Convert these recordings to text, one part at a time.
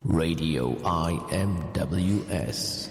Radio IMWS.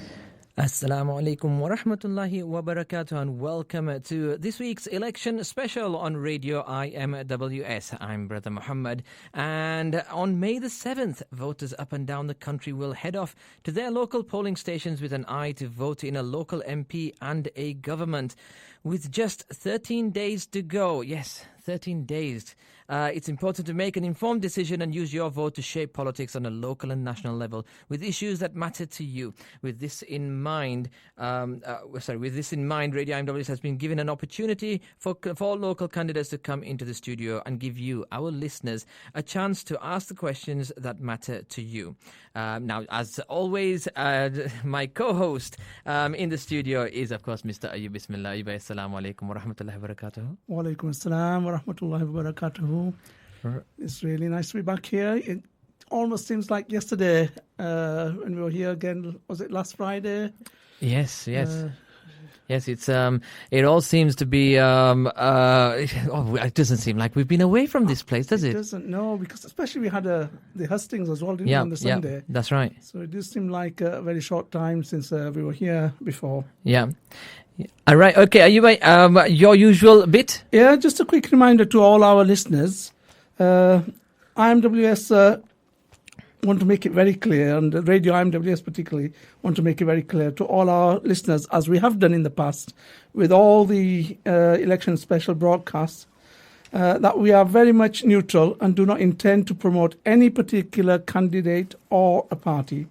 Assalamu alaikum wa rahmatullahi wa barakatuh, and welcome to this week's election special on Radio IMWS. I'm Brother Muhammad, and on May the 7th, voters up and down the country will head off to their local polling stations with an eye to vote in a local MP and a government. With just 13 days to go, yes, 13 days, it's important to make an informed decision and use your vote to shape politics on a local and national level with issues that matter to you. With this in mind, Radio IMWS has been given an opportunity for local candidates to come into the studio and give you, our listeners, a chance to ask the questions that matter to you. Now, as always, my co-host in the studio is, of course, Mr. Ayub. Bismillah. Ayub, assalamu alaikum wa rahmatullahi wa barakatuh. Wa alaikum assalam wa rahmatullahi wa barakatuh. It's really nice to be back here. It almost seems like yesterday when we were here again. Was it last Friday? Yes. Yes, it's it all seems to be it doesn't seem like we've been away from this place, does it? It doesn't, no, because especially we had the hustings as well, didn't we, on the Sunday? Yeah, that's right. So it does seem like a very short time since we were here before. Yeah. All right, okay, are you your usual bit? Yeah, just a quick reminder to all our listeners. IMWS want to make it very clear, and Radio IMWS particularly want to make it very clear to all our listeners, as we have done in the past with all the election special broadcasts, that we are very much neutral and do not intend to promote any particular candidate or a party.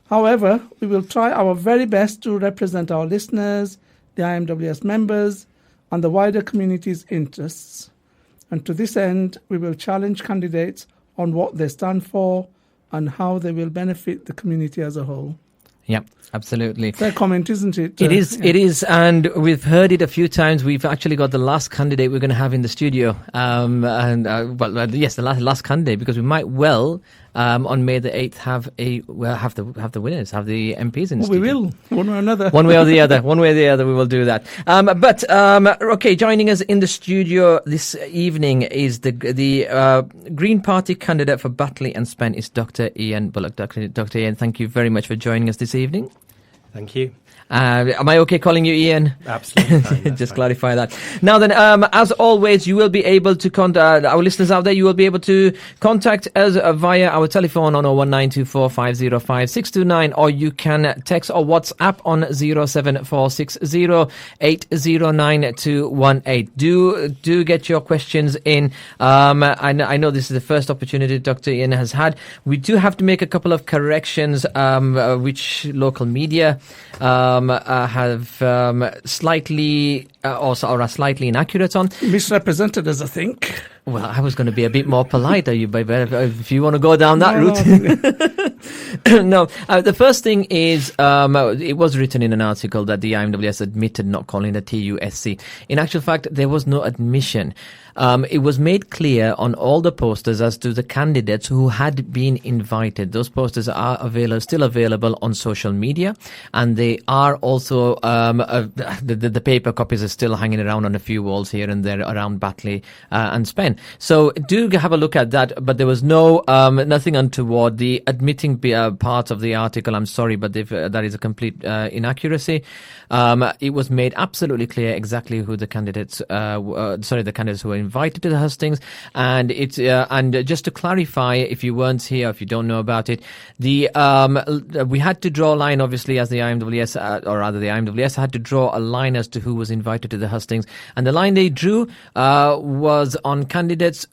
However, we will try our very best to represent our listeners, the IMWS members, and the wider community's interests. And to this end, we will challenge candidates on what they stand for and how they will benefit the community as a whole. Yeah, absolutely. Fair comment, isn't it? It is, yeah. It is, and we've heard it a few times. We've actually got the last candidate we're going to have in the studio. Yes, the last candidate, because we might well, on May the 8th, have the winners, have the MPs in the studio. We will, one way or another. One way or the other, we will do that. Okay, joining us in the studio this evening is the Green Party candidate for Batley and Spen is Dr. Nhs Bullock. Dr. Ian, thank you very much for joining us this evening. Thank you. Am I okay calling you Ian? Absolutely fine. Just clarify that. Now then, as always, you will be able to contact our listeners out there. You will be able to contact us via our telephone on 01924505629, or you can text or WhatsApp on 07460809218. Do get your questions in. I know this is the first opportunity Dr. Ian has had. We do have to make a couple of corrections, which local media have slightly are slightly inaccurate on. Misrepresented us, I think. Well, I was going to be a bit more polite, if you want to go down that route. No, the first thing is, it was written in an article that the IMWS admitted not calling the TUSC. In actual fact, there was no admission. It was made clear on all the posters as to the candidates who had been invited. Those posters are still available on social media, and they are also the paper copies are still hanging around on a few walls here and there around Batley and Spen. So do have a look at that. But there was nothing untoward. The admitting part of the article, I'm sorry, but that is a complete inaccuracy. It was made absolutely clear exactly who the candidates, the candidates who were invited to the hustings, and just to clarify, if you weren't here, if you don't know about it, we had to draw a line, obviously, as the IMWS, or rather the IMWS had to draw a line as to who was invited to the hustings, and the line they drew was on candidates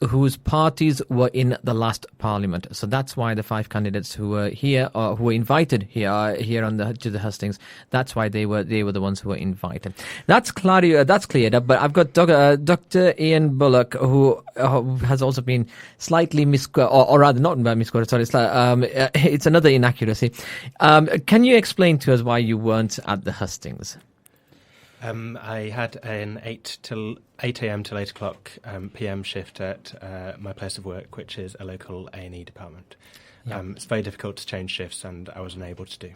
whose parties were in the last parliament. So that's why the 5 candidates who were here, or who were invited here to the hustings, that's why they were the ones who were invited. That's cleared up. But I've got Dr. Nhs Bullock, who has also been slightly it's another inaccuracy. Can you explain to us why you weren't at the hustings? I had an 8 a.m. till 8 o'clock p.m. shift at my place of work, which is a local A&E department. Yeah. It's very difficult to change shifts, and I wasn't able to do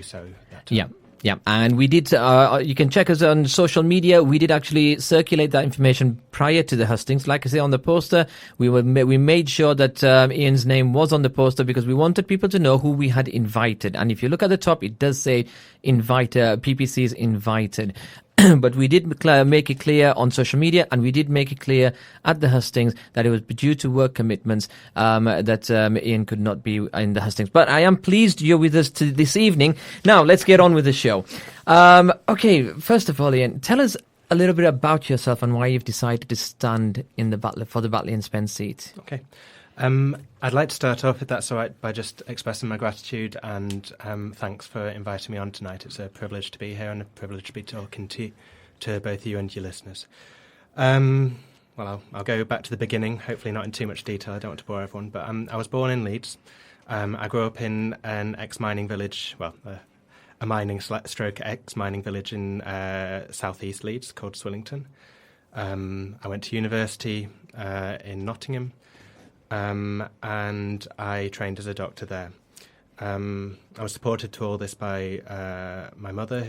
so that time. Yeah. Yeah, and we did, you can check us on social media. We did actually circulate that information prior to the hustings. Like I say, on the poster, we made sure that Ian's name was on the poster because we wanted people to know who we had invited. And if you look at the top, it does say PPCs invited. But we did make it clear on social media, and we did make it clear at the hustings that it was due to work commitments that Ian could not be in the hustings. But I am pleased you're with us this evening. Now, let's get on with the show. Okay, first of all, Ian, tell us a little bit about yourself and why you've decided to stand in the for the Batley and Spen seat. Okay. I'd like to start off, if that's all right, by just expressing my gratitude and thanks for inviting me on tonight. It's a privilege to be here and a privilege to be talking to both you and your listeners. Well, I'll go back to the beginning, hopefully not in too much detail. I don't want to bore everyone, but I was born in Leeds. I grew up in an ex-mining village, a mining stroke ex-mining village in southeast Leeds called Swillington. I went to university in Nottingham. And I trained as a doctor there. I was supported to all this by my mother,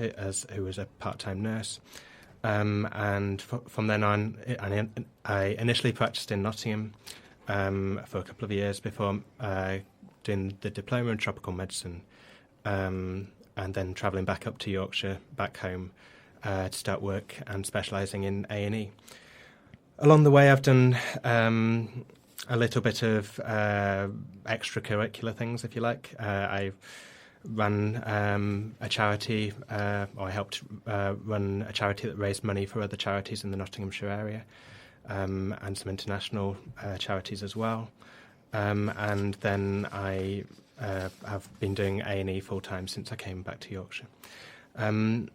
who was a part-time nurse. And from then on, I initially practiced in Nottingham for a couple of years before doing the diploma in tropical medicine, and then travelling back up to Yorkshire, back home, to start work and specialising in A&E. Along the way, I've done a little bit of extracurricular things, if you like. I ran a charity, or I helped run a charity that raised money for other charities in the Nottinghamshire area, and some international charities as well. And then I have been doing A&E full-time since I came back to Yorkshire. I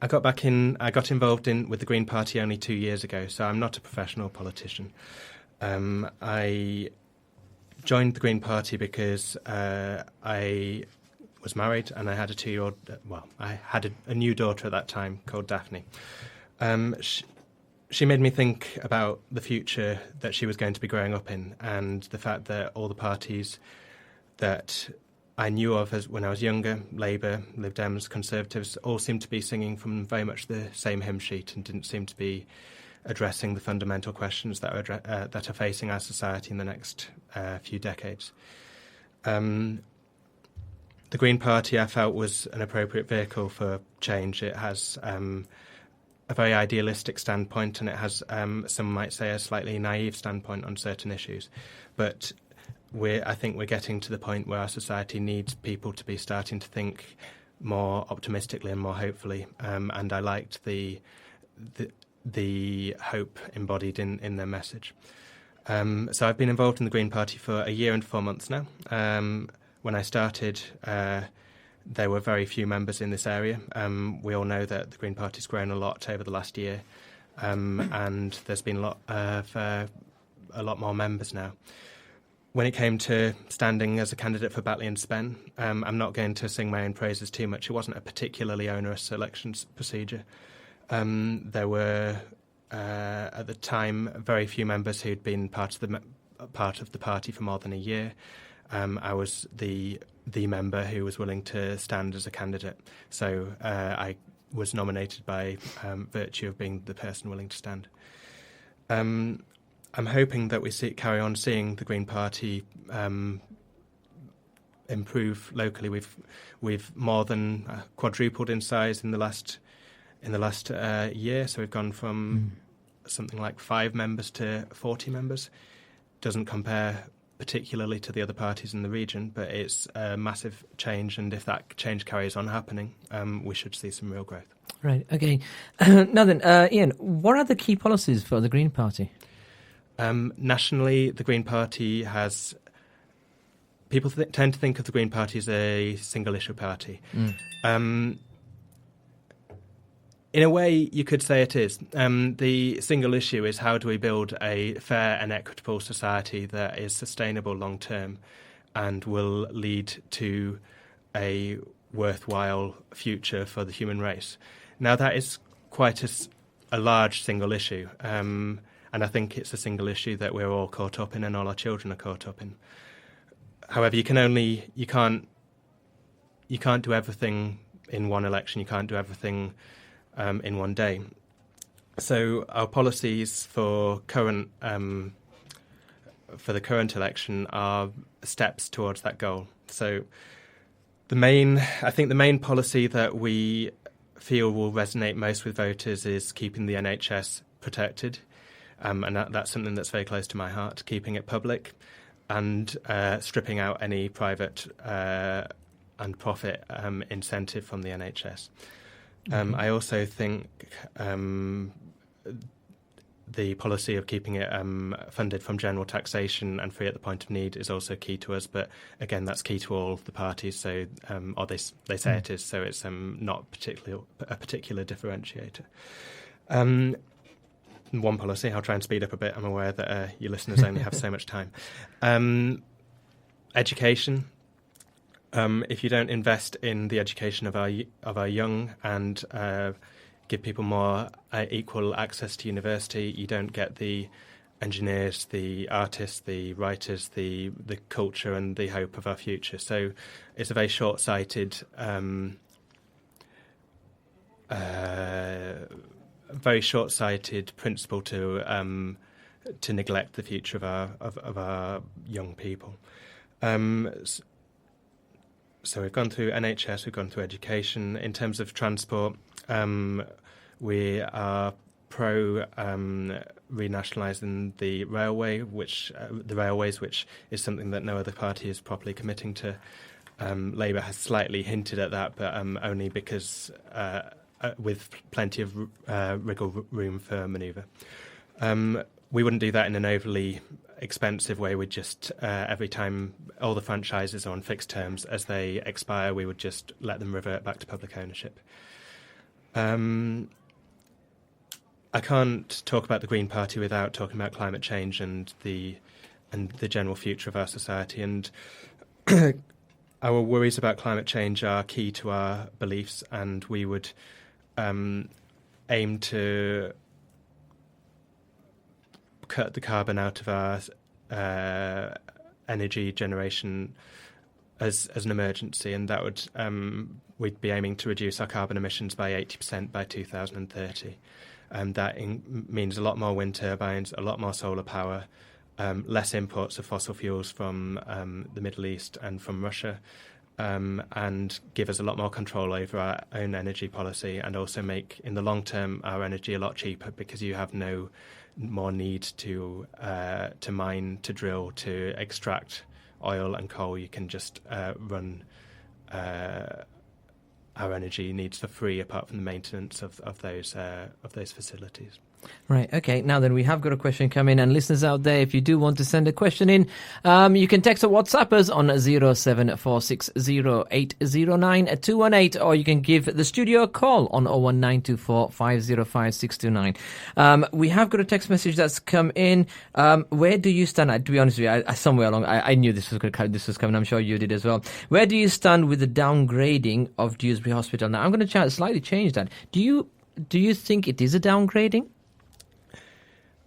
got involved with the Green Party only 2 years ago, so I'm not a professional politician. I joined the Green Party because I was married and I had a 2-year-old. I had a new daughter at that time called Daphne. She made me think about the future that she was going to be growing up in, and the fact that all the parties that I knew of when I was younger, Labour, Lib Dems, Conservatives, all seemed to be singing from very much the same hymn sheet and didn't seem to be addressing the fundamental questions that are facing our society in the next few decades. The Green Party, I felt, was an appropriate vehicle for change. It has a very idealistic standpoint, and it has, some might say, a slightly naive standpoint on certain issues. But I think we're getting to the point where our society needs people to be starting to think more optimistically and more hopefully. And I liked the hope embodied in their message. So I've been involved in the Green Party for 1 year and 4 months now. When I started, there were very few members in this area. We all know that the Green Party's grown a lot over the last year, and there's been a lot more members now. When it came to standing as a candidate for Batley and Spen, I'm not going to sing my own praises too much. It wasn't a particularly onerous elections procedure. There were, at the time, very few members who'd been part of the party for more than 1 year. I was the member who was willing to stand as a candidate. So I was nominated by virtue of being the person willing to stand. I'm hoping that we carry on seeing the Green Party improve locally. We've more than quadrupled in size in the last year. So we've gone from something like 5 members to 40 members. Doesn't compare particularly to the other parties in the region, but it's a massive change, and if that change carries on happening, we should see some real growth. Right, okay. Now then, Ian, what are the key policies for the Green Party? Nationally, the Green Party has... People tend to think of the Green Party as a single-issue party. In a way, you could say it is. The single issue is how do we build a fair and equitable society that is sustainable long-term and will lead to a worthwhile future for the human race. Now, that is quite a large single issue, and I think it's a single issue that we're all caught up in and all our children are caught up in. However, you can't do everything in one election. You can't do everything in one day. So our policies for the current election are steps towards that goal. So the main policy that we feel will resonate most with voters is keeping the NHS protected, and that's something that's very close to my heart, keeping it public and stripping out any private and profit incentive from the NHS. I also think the policy of keeping it funded from general taxation and free at the point of need is also key to us. But again, that's key to all the parties. So, or they say it is. So it's not a particular differentiator. One policy. I'll try and speed up a bit. I'm aware that your listeners only have so much time. Education. If you don't invest in the education of our young and give people more equal access to university, you don't get the engineers, the artists, the writers, the culture and the hope of our future. So it's a very short-sighted principle to neglect the future of our young people. So we've gone through NHS, we've gone through education. In terms of transport, we are pro renationalising the railways, which is something that no other party is properly committing to. Labour has slightly hinted at that, but only because with plenty of wriggle room for manoeuvre. We wouldn't do that in an overly expensive way. We'd just, every time all the franchises are on fixed terms, as they expire, we would just let them revert back to public ownership. I can't talk about the Green Party without talking about climate change and the general future of our society. And our worries about climate change are key to our beliefs, and we would aim to cut the carbon out of our energy generation as an emergency, and that would we'd be aiming to reduce our carbon emissions by 80% by 2030. That means a lot more wind turbines, a lot more solar power, less imports of fossil fuels from the Middle East and from Russia, and give us a lot more control over our own energy policy, and also make, in the long term, our energy a lot cheaper, because you have no more need to mine, to drill, to extract oil and coal. You can just run our energy needs for free, apart from the maintenance of those facilities. Right, okay. Now then, we have got a question coming, and listeners out there, if you do want to send a question in, you can text or WhatsApp us on 07460809218, or you can give the studio a call on 01924 505 629. We have got a text message that's come in. Where do you stand? To be honest with you, somewhere along, I knew this was coming. I'm sure you did as well. Where do you stand with the downgrading of Dewsbury Hospital? Now, I'm going to slightly change that. Do you think it is a downgrading?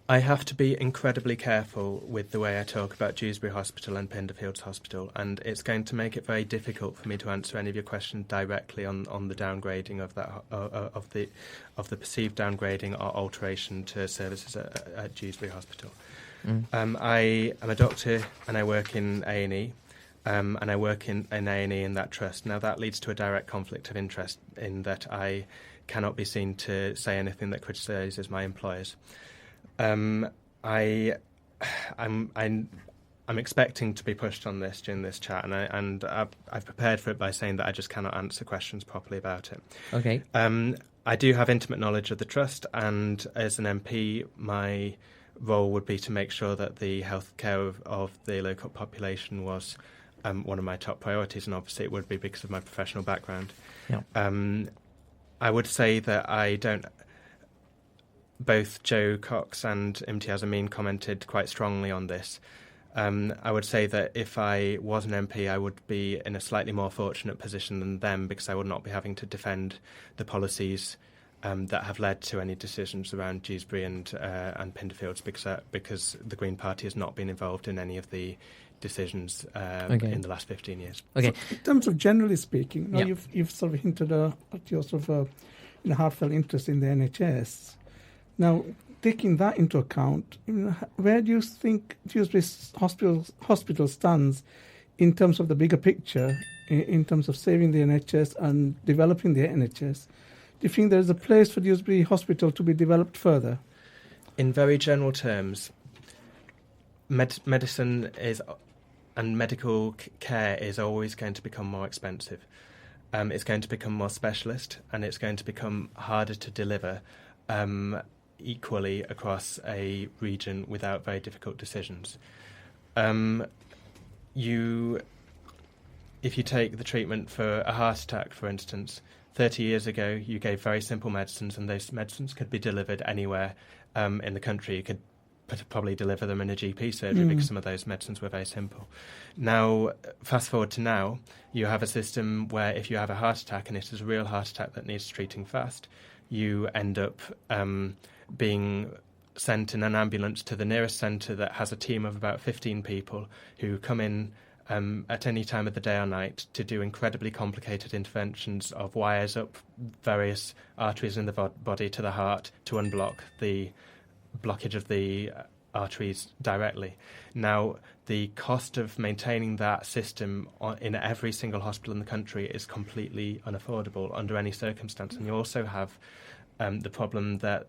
I have to be incredibly careful with the way I talk about Dewsbury Hospital and Pinderfields Hospital, and it's going to make it very difficult for me to answer any of your questions directly on the downgrading of that of the perceived downgrading or alteration to services at Dewsbury Hospital. I am a doctor and I work in A&E, and I work in A&E in that trust. Now that leads to a direct conflict of interest in that I cannot be seen to say anything that criticises my employers. I'm expecting to be pushed on this during this chat, and I've prepared for it by saying that I just cannot answer questions properly about it. Okay. I do have intimate knowledge of the trust, and as an MP, my role would be to make sure that the healthcare of the local population was one of my top priorities, and obviously it would be because of my professional background. Yeah. I would say that I don't. Both Joe Cox and Imtiaz Amin commented quite strongly on this. I would say that if I was an MP, I would be in a slightly more fortunate position than them, because I would not be having to defend the policies that have led to any decisions around Dewsbury and Pinderfields, because the Green Party has not been involved in any of the decisions in the last 15 years. Okay. So in terms of generally speaking, now Yeah. you've sort of hinted at your sort of heartfelt interest in the NHS. Now, taking that into account, where do you think Dewsbury's hospital stands in terms of the bigger picture, in terms of saving the NHS and developing the NHS? Do you think there's a place for Dewsbury Hospital to be developed further? In very general terms, medicine and medical care is always going to become more expensive. It's going to become more specialist, and it's going to become harder to deliver equally across a region without very difficult decisions. If you take the treatment for a heart attack, for instance, 30 years ago you gave very simple medicines, and those medicines could be delivered anywhere in the country. You could probably deliver them in a GP surgery because some of those medicines were very simple. Now, fast forward to now, you have a system where if you have a heart attack and it is a real heart attack that needs treating fast, you end up being sent in an ambulance to the nearest centre that has a team of about 15 people who come in at any time of the day or night to do incredibly complicated interventions of wires up various arteries in the body to the heart to unblock the blockage of the arteries directly. Now, the cost of maintaining that system in every single hospital in the country is completely unaffordable under any circumstance. And you also have the problem that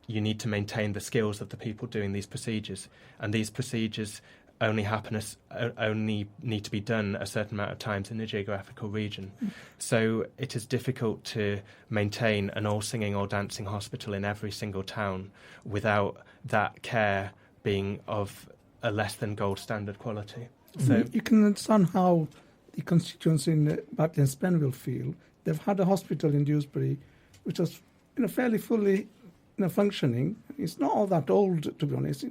you need to maintain the skills of the people doing these procedures. And these procedures only need to be done a certain amount of times in a geographical region. So it is difficult to maintain an all-singing, all-dancing hospital in every single town without that care being of a less than gold standard quality. So you can understand how the constituency in Batley and Spen will feel. They've had a hospital in Dewsbury which was fairly fully functioning. It's not all that old, to be honest.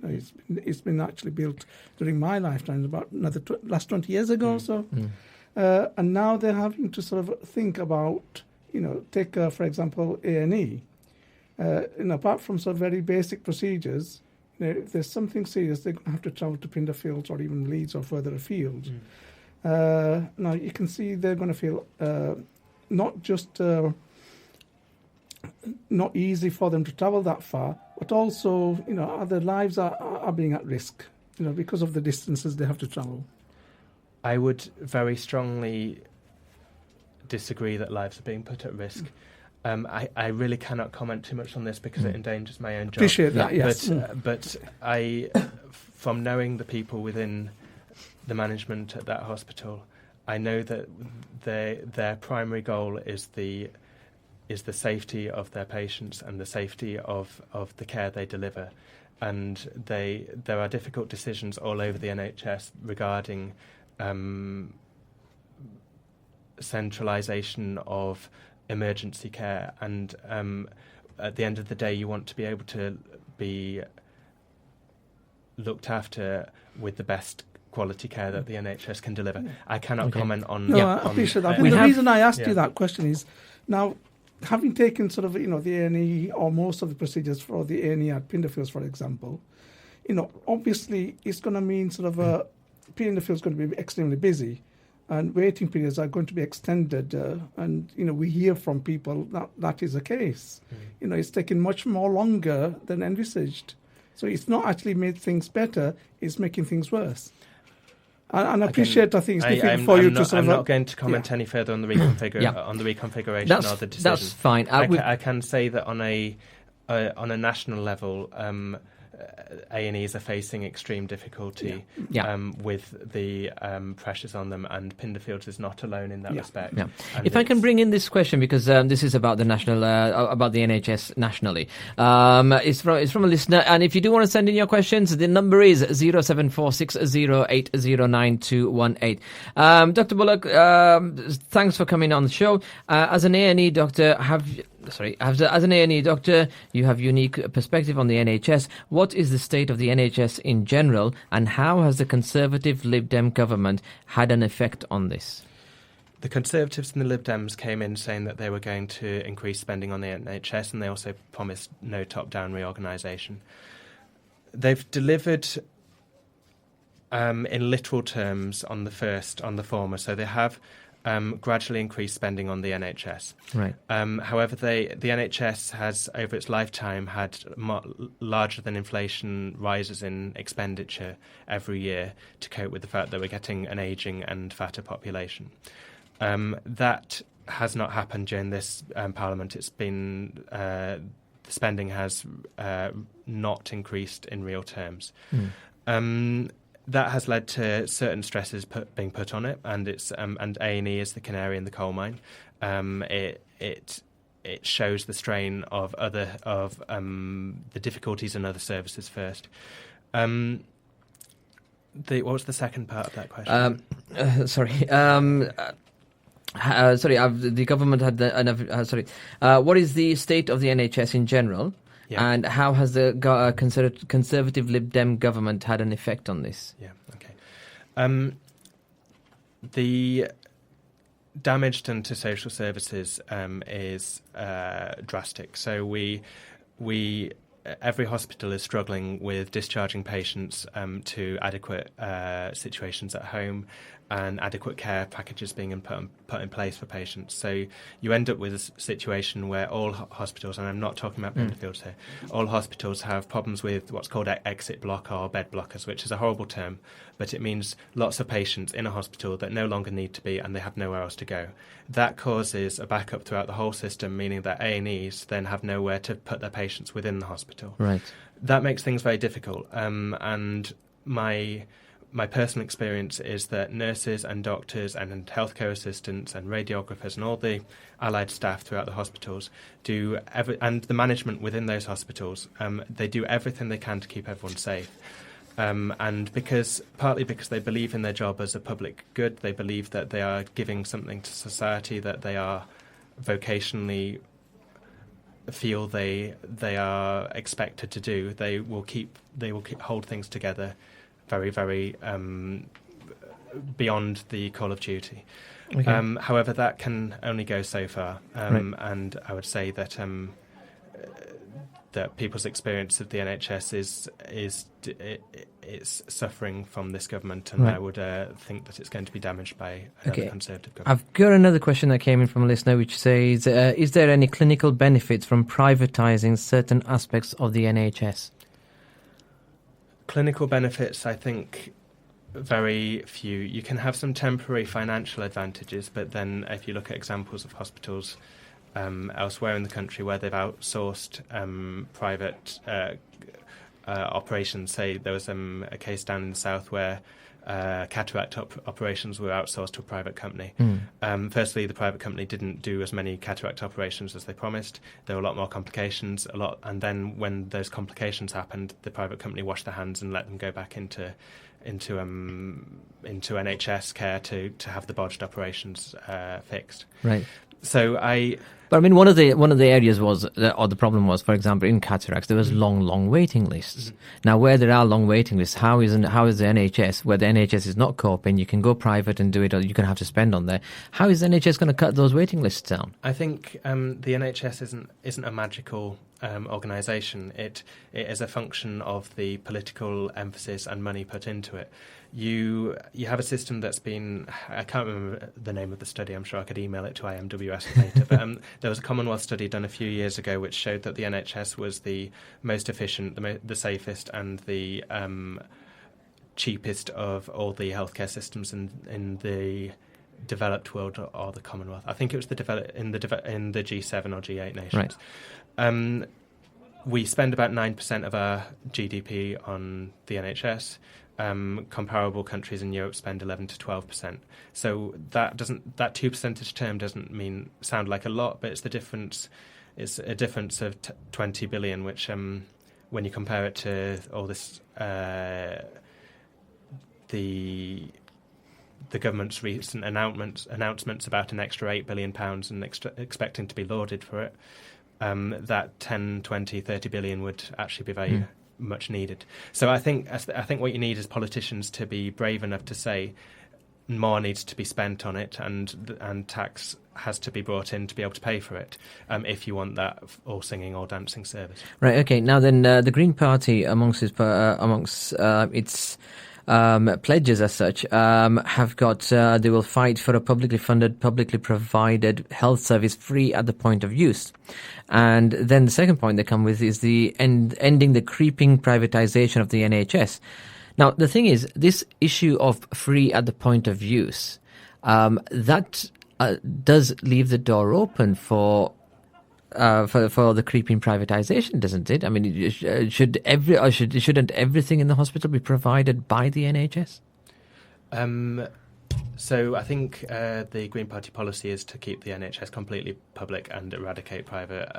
It's been actually built during my lifetime, about last 20 years ago or so. And now they're having to sort of think about, take for example A&E. Apart from sort of very basic procedures, if there's something serious, they're going to have to travel to Pinderfields or even Leeds or further afield. Now you can see they're going to feel not just not easy for them to travel that far, but also, other lives are being at risk, because of the distances they have to travel. I would very strongly disagree that lives are being put at risk. I really cannot comment too much on this because it endangers my own job. Appreciate that, yes. But from knowing the people within the management at that hospital, I know that their primary goal is the safety of their patients and the safety of the care they deliver. And there are difficult decisions all over the NHS regarding centralisation of emergency care. And at the end of the day, you want to be able to be looked after with the best quality care that the NHS can deliver. I cannot comment on... No, I appreciate that. I think the reason I asked you that question is, now, having taken sort of, the A&E or most of the procedures for the A&E at Pinderfields, for example, obviously it's going to mean sort of Pinderfields is going to be extremely busy and waiting periods are going to be extended. And, we hear from people that is the case. It's taken much more longer than envisaged. So it's not actually made things better, it's making things worse. And I appreciate, I think it's difficult for you to sort of... I'm not going to comment any further on the reconfiguration or the decision. That's fine. I can say that on a national level, A&Es are facing extreme difficulty with the pressures on them, and Pinderfields is not alone in that respect. Yeah. If I can bring in this question, because this is about the national, about the NHS nationally. It's from a listener, and if you do want to send in your questions, the number is 07460809218. Dr. Bullock, thanks for coming on the show. As an A&E doctor, as an A&E doctor, you have unique perspective on the NHS. What is the state of the NHS in general, and how has the Conservative Lib Dem government had an effect on this? The Conservatives and the Lib Dems came in saying that they were going to increase spending on the NHS, and they also promised no top-down reorganisation. They've delivered in literal terms on the former. So they have gradually increased spending on the NHS. Right. However, the NHS has, over its lifetime, had larger than inflation rises in expenditure every year to cope with the fact that we're getting an ageing and fatter population. That has not happened during this Parliament. It's been the spending has not increased in real terms. That has led to certain stresses being put on it, and it's and A&E is the canary in the coal mine. It shows the strain of the difficulties in other services first. What was the second part of that question? The government had what is the state of the NHS in general? Yeah. And how has the Conservative Lib Dem government had an effect on this? Yeah, okay. The damage done to social services is drastic. So every hospital is struggling with discharging patients to adequate situations at home and adequate care packages being put in place for patients. So you end up with a situation where all hospitals, and I'm not talking about Penderfields here, all hospitals have problems with what's called exit block or bed blockers, which is a horrible term, but it means lots of patients in a hospital that no longer need to be and they have nowhere else to go. That causes a backup throughout the whole system, meaning that A&Es then have nowhere to put their patients within the hospital. Right. That makes things very difficult. And my personal experience is that nurses and doctors and healthcare assistants and radiographers and all the allied staff throughout the hospitals and the management within those hospitals, they do everything they can to keep everyone safe. And partly because they believe in their job as a public good, they believe that they are giving something to society that they are vocationally feel they are expected to do. They will hold things together very, very beyond the call of duty. Okay. However, that can only go so far, right. And I would say that that people's experience of the NHS is suffering from this government, and right. I would think that it's going to be damaged by another Conservative government. I've got another question that came in from a listener, which says, is there any clinical benefits from privatising certain aspects of the NHS? Clinical benefits, I think, very few. You can have some temporary financial advantages, but then if you look at examples of hospitals elsewhere in the country where they've outsourced private operations, say there was a case down in the south where cataract operations were outsourced to a private company. Firstly, the private company didn't do as many cataract operations as they promised. There were a lot more complications, and then when those complications happened, the private company washed their hands and let them go back into NHS care to have the bodged operations fixed. Right. So But I mean, one of the areas was, or the problem was, for example, in cataracts, there was long waiting lists. Mm-hmm. Now, where there are long waiting lists, how is the NHS, where the NHS is not coping, you can go private and do it, or you can have to spend on there. How is the NHS going to cut those waiting lists down? I think the NHS isn't a magical organisation. It is a function of the political emphasis and money put into it. You have a system that's been, I can't remember the name of the study, I'm sure I could email it to IMWS later, but there was a Commonwealth study done a few years ago which showed that the NHS was the most efficient, the safest and the cheapest of all the healthcare systems in the developed world or the Commonwealth. I think it was in the G7 or G8 nations. Right. We spend about 9% of our GDP on the NHS. Comparable countries in Europe spend 11 to 12%. So that 2 percentage term doesn't sound like a lot, but it's the difference. It's a difference of 20 billion, which when you compare it to all this, the government's recent announcements about an extra £8 billion and expecting to be lauded for it, that 10, 20, 30 billion would actually be very much needed. So I think what you need is politicians to be brave enough to say more needs to be spent on it, and tax has to be brought in to be able to pay for it, if you want that all singing, all dancing service. Right. Okay. Now then, the Green Party amongst its pledges as such have got they will fight for a publicly funded, publicly provided health service free at the point of use. And then the second point they come with is the ending the creeping privatization of the NHS. Now, the thing is, this issue of free at the point of use, that does leave the door open for the creeping privatization, doesn't it? I mean, shouldn't everything in the hospital be provided by the NHS? So I think the Green Party policy is to keep the NHS completely public and eradicate private.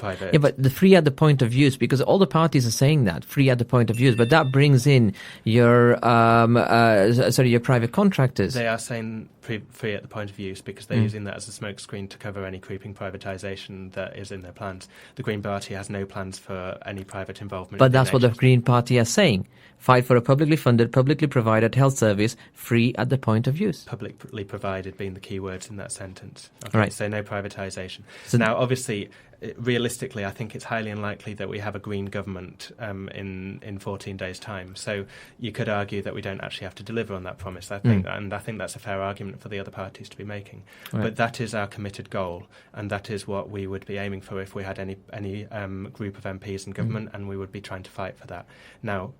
Yeah, but the free at the point of use, because all the parties are saying that free at the point of use, but that brings in your your private contractors. They are saying free at the point of use because they're using that as a smokescreen to cover any creeping privatisation that is in their plans. The Green Party has no plans for any private involvement. But that's what the Green Party are saying. Fight for a publicly funded, publicly provided health service free at the point of use. Publicly provided being the key words in that sentence. Okay, right. So no privatisation. So now, obviously, realistically, I think it's highly unlikely that we have a Green government in 14 days' time. So you could argue that we don't actually have to deliver on that promise. I think that's a fair argument for the other parties to be making. Right. But that is our committed goal, and that is what we would be aiming for if we had any group of MPs in government, and we would be trying to fight for that. Now,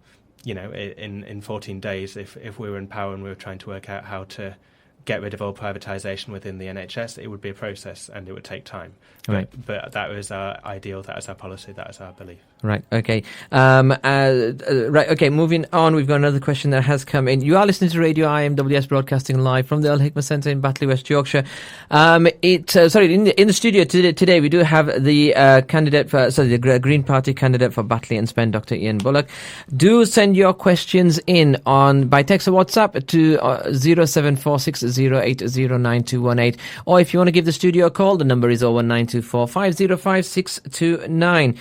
you know, in 14 days, if we were in power and we were trying to work out how to get rid of all privatisation within the NHS, it would be a process and it would take time. Right. But that is our ideal, that is our policy, that is our belief. Right, okay. Okay, moving on, we've got another question that has come in. You are listening to Radio IMWS broadcasting live from the Al Hikmah Centre in Batley, West Yorkshire. In the studio today we do have the the Green Party candidate for Batley and Spen, Dr. Ian Bullock. Do send your questions in by text or WhatsApp to 07460809218, or if you want to give the studio a call, the number is 01924 505 629.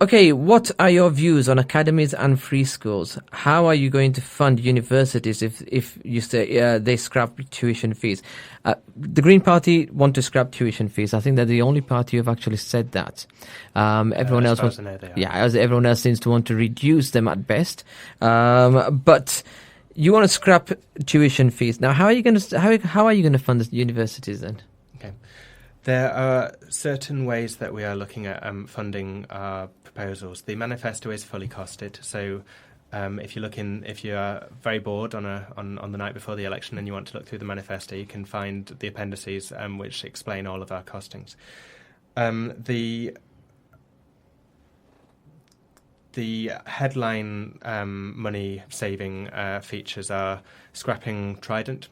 Okay, what are your views on academies and free schools? How are you going to fund universities if you say they scrap tuition fees? The Green Party want to scrap tuition fees. I think they're the only party who have actually said that. Everyone else everyone else seems to want to reduce them at best. But you want to scrap tuition fees. Now, how are you going to fund the universities then? Okay. There are certain ways that we are looking at funding our proposals. The manifesto is fully costed, so if you are very bored on the night before the election and you want to look through the manifesto, you can find the appendices which explain all of our costings. The headline money-saving features are scrapping Trident.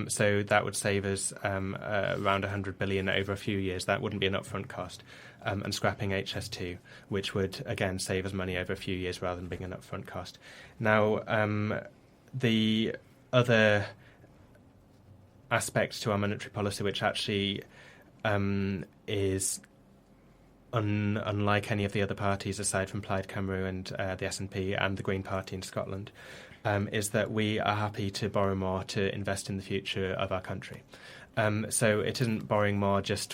So that would save us around 100 billion over a few years. That wouldn't be an upfront cost. And scrapping HS2, which would, again, save us money over a few years rather than being an upfront cost. Now, the other aspect to our monetary policy, which actually is unlike any of the other parties aside from Plaid Cymru and the SNP and the Green Party in Scotland, is that we are happy to borrow more to invest in the future of our country. So it isn't borrowing more just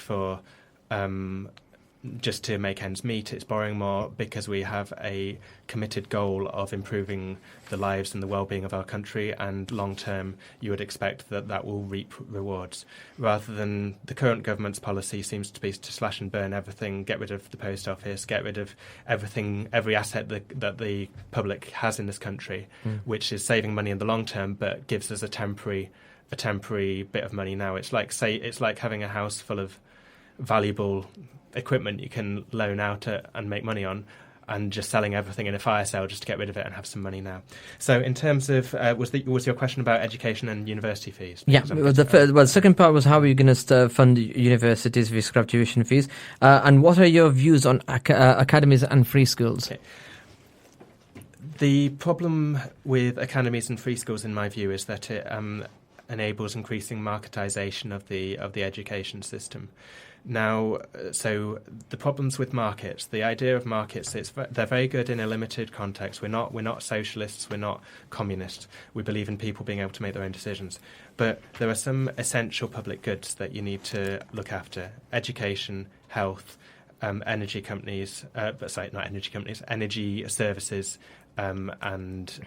to make ends meet. It's borrowing more because we have a committed goal of improving the lives and the well-being of our country, and long-term you would expect that will reap rewards. Rather than the current government's policy seems to be to slash and burn everything, get rid of the post office, get rid of every asset that the public has in this country, which is saving money in the long term but gives us a temporary bit of money now. It's like having a house full of valuable equipment you can loan out and make money on, and just selling everything in a fire sale just to get rid of it and have some money now. So in terms of, was your question about education and university fees? Yeah, the second part was how are you going to fund universities if you scrap tuition fees? And what are your views on academies and free schools? Okay. The problem with academies and free schools, in my view, is that it enables increasing marketisation of the education system. Now, so the problems with markets, the idea of markets, they're very good in a limited context. We're not socialists, we're not communists. We believe in people being able to make their own decisions. But there are some essential public goods that you need to look after: education, health, energy companies, energy services, and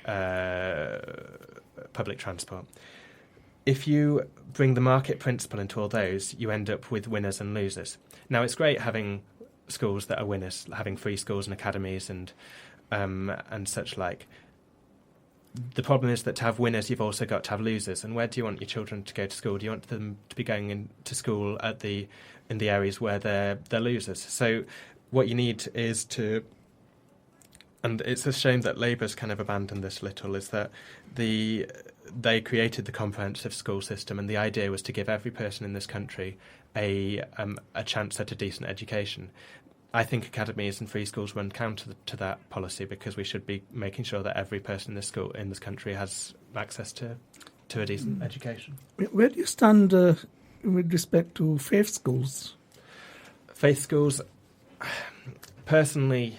public transport. If you bring the market principle into all those, you end up with winners and losers. Now, it's great having schools that are winners, having free schools and academies and such like. The problem is that to have winners, you've also got to have losers. And where do you want your children to go to school? Do you want them to be going into school in the areas where they're losers? So what you need is to, and it's a shame that Labour's kind of abandoned this a little, is that they created the comprehensive school system, and the idea was to give every person in this country a chance at a decent education. I think academies and free schools run counter to that policy, because we should be making sure that every person in this country has access to a decent education. Where do you stand with respect to faith schools? Faith schools, personally,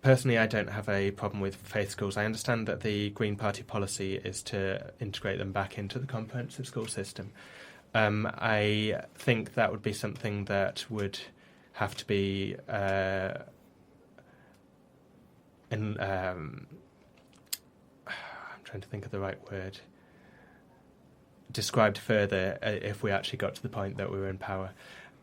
I don't have a problem with faith schools. I understand that the Green Party policy is to integrate them back into the comprehensive school system. I think that would be something that would have to be I'm trying to think of the right word, described further if we actually got to the point that we were in power.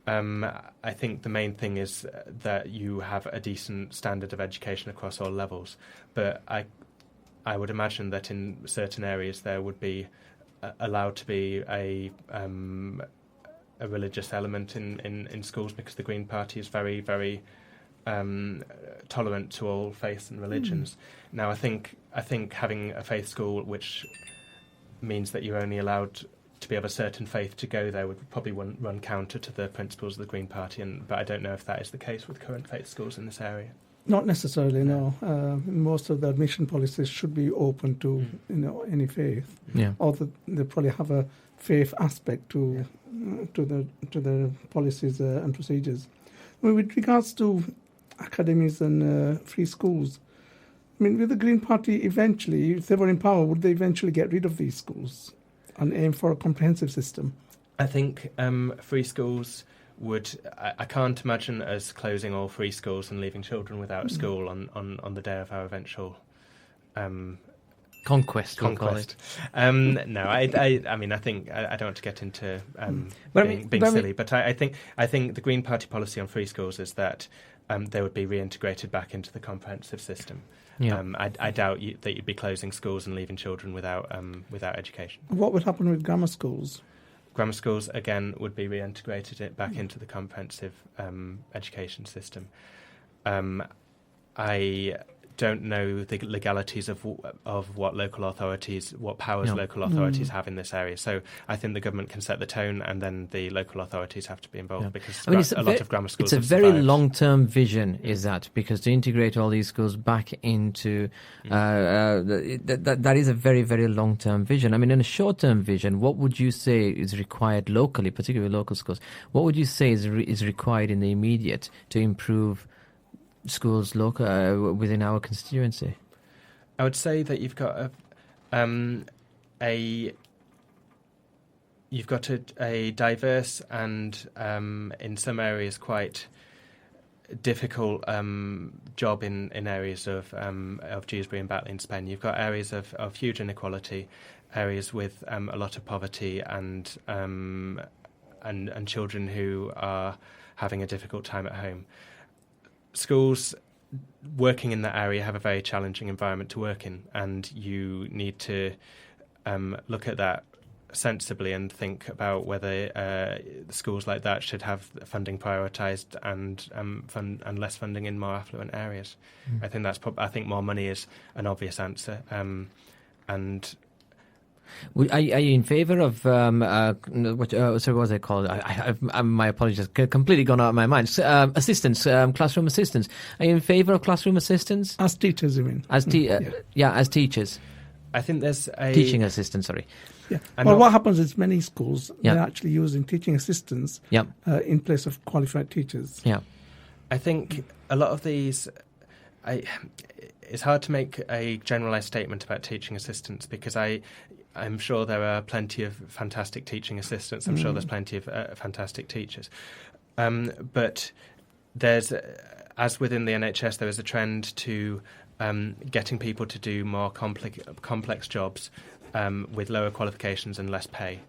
I think the main thing is that you have a decent standard of education across all levels, but I would imagine that in certain areas there would be allowed to be a religious element in schools, because the Green Party is very, very tolerant to all faiths and religions. Now, I think having a faith school which means that you're only allowed to be of a certain faith to go there would probably run counter to the principles of the Green Party, but I don't know if that is the case with current faith schools in this area. Not necessarily, no. Most of the admission policies should be open to any faith, or they probably have a faith aspect to the policies and procedures. I mean, with regards to academies and free schools, I mean, with the Green Party, eventually, if they were in power, would they eventually get rid of these schools and aim for a comprehensive system? I think free schools would... I can't imagine us closing all free schools and leaving children without a school on the day of our eventual... Conquest. No, I mean, I think I don't want to get into being silly, but I think the Green Party policy on free schools is that they would be reintegrated back into the comprehensive system. Yeah. I doubt that you'd be closing schools and leaving children without education. What would happen with grammar schools? Grammar schools, again, would be reintegrated back into the comprehensive education system. I don't know the legalities of what what powers local authorities have in this area. So I think the government can set the tone, and then the local authorities have to be involved, because a lot of grammar schools It's a very long-term vision, is that, because to integrate all these schools back into... that is a very, very long-term vision. I mean, in a short-term vision, what would you say is required locally, particularly local schools? What would you say is required in the immediate to improve schools local within our constituency? I would say that you've got a diverse and in some areas quite difficult job in areas of Dewsbury and Batley and Spen. You've got areas of huge inequality, areas with a lot of poverty and children who are having a difficult time at home. Schools working in that area have a very challenging environment to work in, and you need to look at that sensibly and think about whether schools like that should have funding prioritised and less funding in more affluent areas. I think I think more money is an obvious answer, and. Are you in favour of what was it called? My apologies, completely gone out of my mind. Assistants, classroom assistants. Are you in favour of classroom assistants? As teachers, you mean? As as teachers. I think there's a teaching assistants. Sorry. Yeah. What happens is many schools they're actually using teaching assistants in place of qualified teachers. Yeah. I think a lot of these. It's hard to make a generalised statement about teaching assistants, because I'm sure there are plenty of fantastic teaching assistants. I'm sure there's plenty of fantastic teachers. But as within the NHS, there is a trend to getting people to do more complex jobs with lower qualifications and less pay.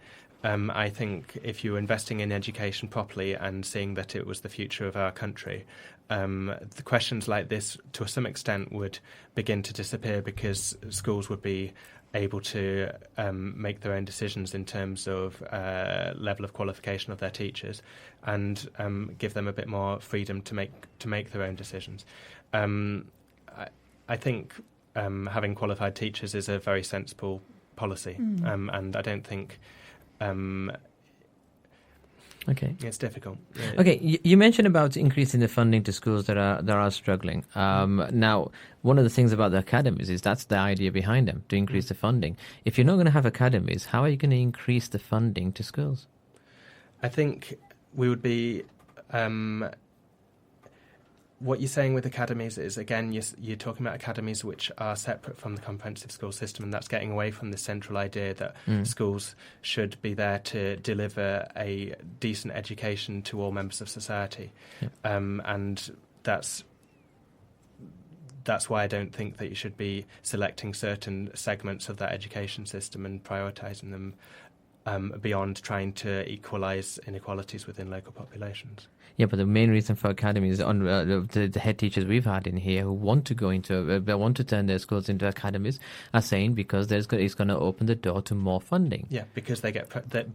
I think if you're investing in education properly and seeing that it was the future of our country, the questions like this, to some extent, would begin to disappear because schools would be able to make their own decisions in terms of level of qualification of their teachers, and give them a bit more freedom to make their own decisions. I think having qualified teachers is a very sensible policy, and I don't think. Okay, it's difficult. Okay, you mentioned about increasing the funding to schools that are struggling. Now, one of the things about the academies is that's the idea behind them, to increase the funding. If you're not going to have academies, how are you going to increase the funding to schools? I think we would be. What you're saying with academies is, again, you're talking about academies which are separate from the comprehensive school system, and that's getting away from the central idea that schools should be there to deliver a decent education to all members of society. Yep. And that's why I don't think that you should be selecting certain segments of that education system and prioritising them beyond trying to equalise inequalities within local populations. Yeah, but the main reason for academies, the head teachers we've had in here who want to go into, want to turn their schools into academies, are saying because it's going to open the door to more funding. Yeah, because they get then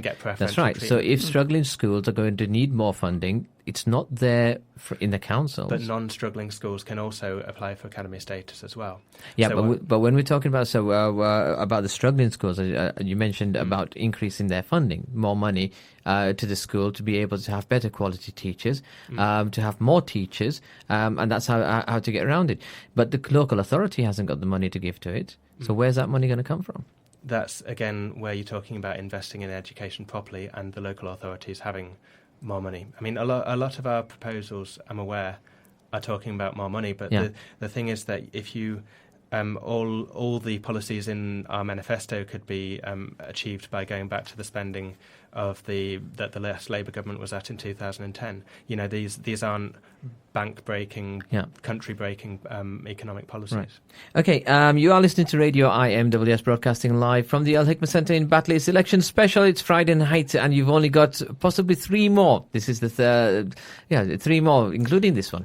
get preferential That's right. treatment. So if struggling schools are going to need more funding, it's not there in the councils. But non-struggling schools can also apply for academy status as well. Yeah, so, but when we're talking about about the struggling schools, you mentioned about increasing their funding, more money to the school to be able to have better quality teachers, to have more teachers, and that's how to get around it. But the local authority hasn't got the money to give to it. So where's that money going to come from? That's, again, where you're talking about investing in education properly and the local authorities having more money. I mean, a lot of our proposals, I'm aware, are talking about more money, but the thing is that if you all the policies in our manifesto could be achieved by going back to the spending of that the last Labour government was at in 2010. You know, these aren't bank-breaking, country-breaking economic policies. Right. Okay, you are listening to Radio IMWS, broadcasting live from the Al Hikmah Centre in Batley. It's election special. It's Friday night, and you've only got possibly 3 more. This is the third, 3 more, including this one.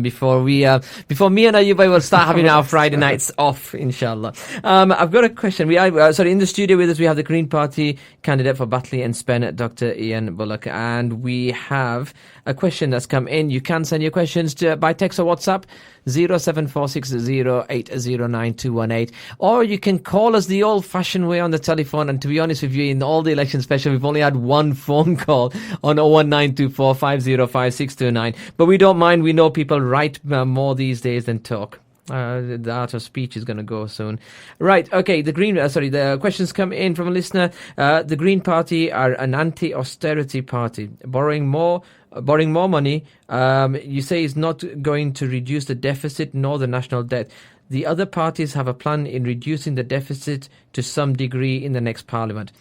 Before me and Ayuba will start having our Friday nights off, inshallah. I've got a question. In the studio with us, we have the Green Party candidate for Batley and Spen, Dr. Nhs Bullock, and we have a question that's come in. You can send your questions by text or WhatsApp, 07460809218, or you can call us the old-fashioned way on the telephone. And to be honest with you, in all the election special, we've only had one phone call on 01924 505 but we don't mind. We know people write more these days than talk. The art of speech is going to go soon. Right, okay, the questions come in from a listener. The Green Party are an anti-austerity party, borrowing more money. You say is not going to reduce the deficit nor the national debt. The other parties have a plan in reducing the deficit to some degree in the next parliament.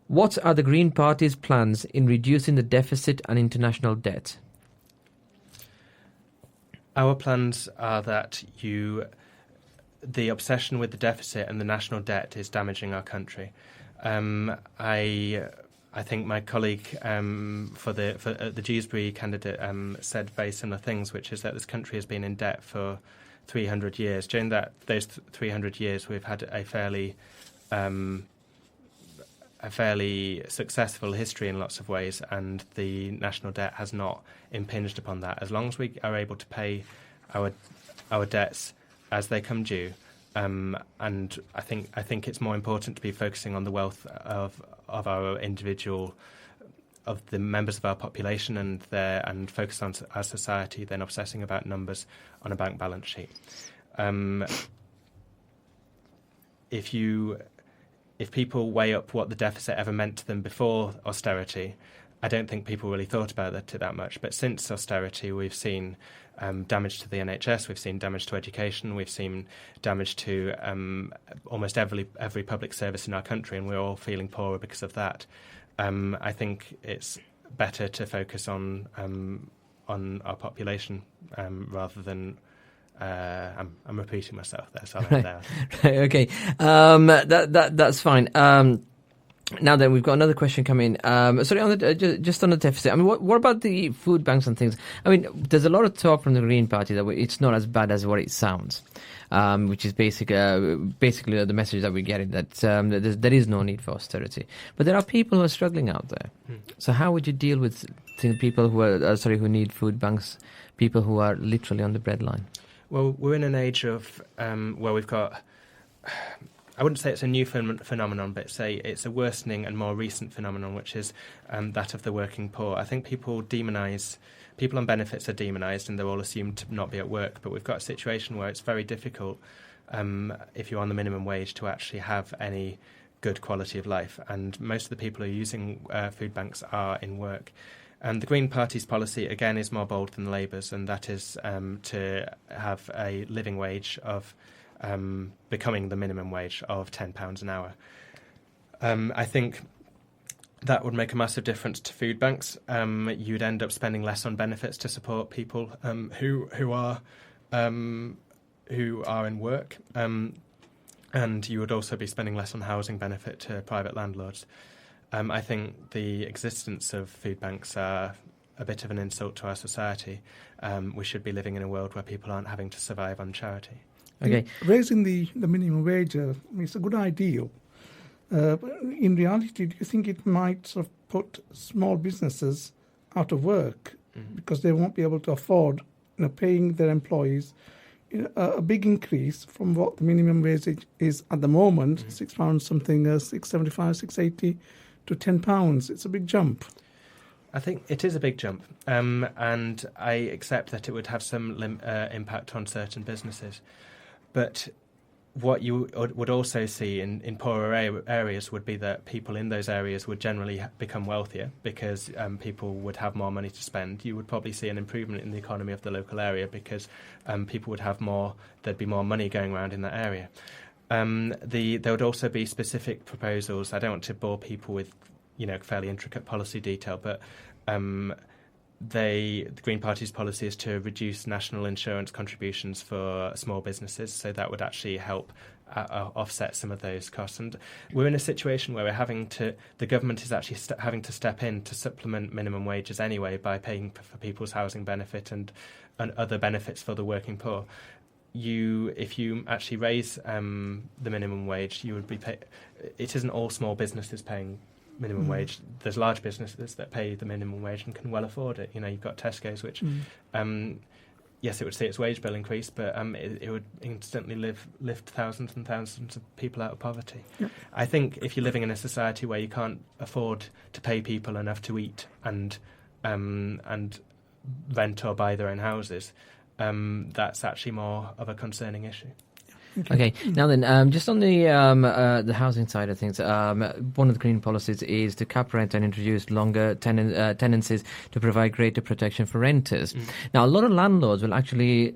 What are the Green Party's plans in reducing the deficit and international debt? Our plans are that the obsession with the deficit and the national debt is damaging our country. I think my colleague for the Dewsbury candidate said very similar things, which is that this country has been in debt for 300 years. During those 300 years, we've had a fairly successful history in lots of ways, and the national debt has not impinged upon that. As long as we are able to pay our debts as they come due, and I think it's more important to be focusing on the wealth of our individual, of the members of our population and focus on our society than obsessing about numbers on a bank balance sheet. If people weigh up what the deficit ever meant to them before austerity, I don't think people really thought about it that much. But since austerity, we've seen damage to the NHS, we've seen damage to education, we've seen damage to almost every public service in our country, and we're all feeling poorer because of that. I think it's better to focus on on our population rather than. I'm repeating myself there, so I'll end there. Right, okay, that's fine. Now then, we've got another question coming. Sorry, on the, just on the deficit. I mean, what about the food banks and things? I mean, there's a lot of talk from the Green Party that it's not as bad as what it sounds, which is basically the message that we're getting, that there is no need for austerity. But there are people who are struggling out there. So how would you deal with people who are who need food banks, people who are literally on the breadline? Well, we're in an age of where we've got. I wouldn't say it's a new phenomenon, but it's a worsening and more recent phenomenon, which is that of the working poor. I think people on benefits are demonised, and they're all assumed to not be at work. But we've got a situation where it's very difficult, if you're on the minimum wage, to actually have any good quality of life. And most of the people who are using food banks are in work. And the Green Party's policy, again, is more bold than Labour's, and that is to have a living wage of becoming the minimum wage of £10 an hour. I think that would make a massive difference to food banks. You'd end up spending less on benefits to support people who are in work, and you would also be spending less on housing benefit to private landlords. I think the existence of food banks are a bit of an insult to our society. We should be living in a world where people aren't having to survive on charity. Okay. Raising the minimum wage, it's a good idea. But in reality, do you think it might sort of put small businesses out of work because they won't be able to afford paying their employees a big increase from what the minimum wage is at the moment, £6 something, £6.75, £6.80 to £10? It's a big jump. I think it is a big jump, and I accept that it would have some impact on certain businesses. But what you would also see in poorer areas would be that people in those areas would generally become wealthier because people would have more money to spend. You would probably see an improvement in the economy of the local area because people would have more, there'd be more money going around in that area. There would also be specific proposals. I don't want to bore people with fairly intricate policy detail, but the Green Party's policy is to reduce national insurance contributions for small businesses, so that would actually help offset some of those costs. And we're in a situation where the government is actually having to step in to supplement minimum wages anyway by paying for people's housing benefit and other benefits for the working poor. If you actually raise the minimum wage, you would be it isn't all small businesses paying minimum wage. There's large businesses that pay the minimum wage and can well afford it. You've got Tesco's, which, yes, it would see its wage bill increase, but it would instantly lift thousands and thousands of people out of poverty. Yep. I think if you're living in a society where you can't afford to pay people enough to eat and rent or buy their own houses, that's actually more of a concerning issue. Okay. Now then, just on the housing side of things, one of the Green policies is to cap rent and introduce longer tenancies to provide greater protection for renters. Now, a lot of landlords will actually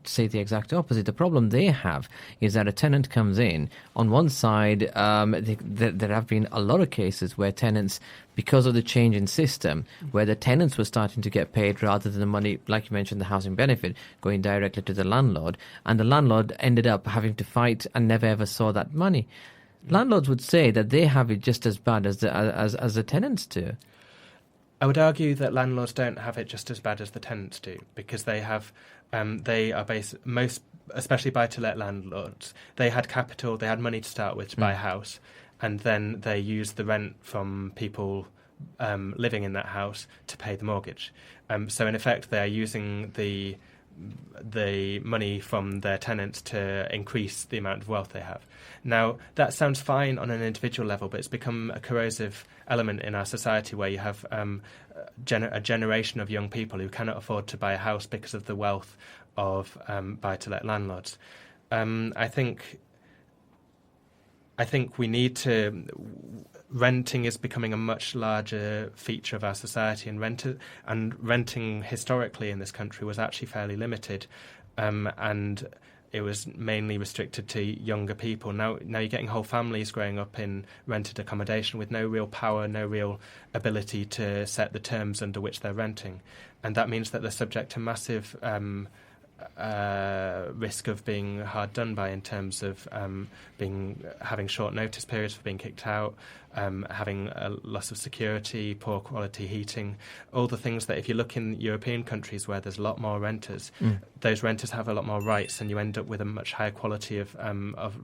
say the exact opposite. The problem they have is that a tenant comes in. On one side, there have been a lot of cases where tenants, because of the change in system, where the tenants were starting to get paid rather than the money, like you mentioned, the housing benefit, going directly to the landlord, and the landlord ended up having to fight and never ever saw that money. Landlords would say that they have it just as bad as the tenants do. I would argue that landlords don't have it just as bad as the tenants do, because they have, especially buy-to-let landlords, they had capital, they had money to start with to buy a house, and then they use the rent from people living in that house to pay the mortgage. So in effect, they are using the money from their tenants to increase the amount of wealth they have. Now, that sounds fine on an individual level, but it's become a corrosive element in our society where you have a generation of young people who cannot afford to buy a house because of the wealth of buy-to-let landlords. I think we need to. Renting is becoming a much larger feature of our society, and renting historically in this country was actually fairly limited, and it was mainly restricted to younger people. Now you're getting whole families growing up in rented accommodation with no real power, no real ability to set the terms under which they're renting. And that means that they're subject to massive risk of being hard done by in terms of having short notice periods for being kicked out, having a loss of security, poor quality heating, all the things that if you look in European countries where there's a lot more renters, those renters have a lot more rights, and you end up with a much higher quality of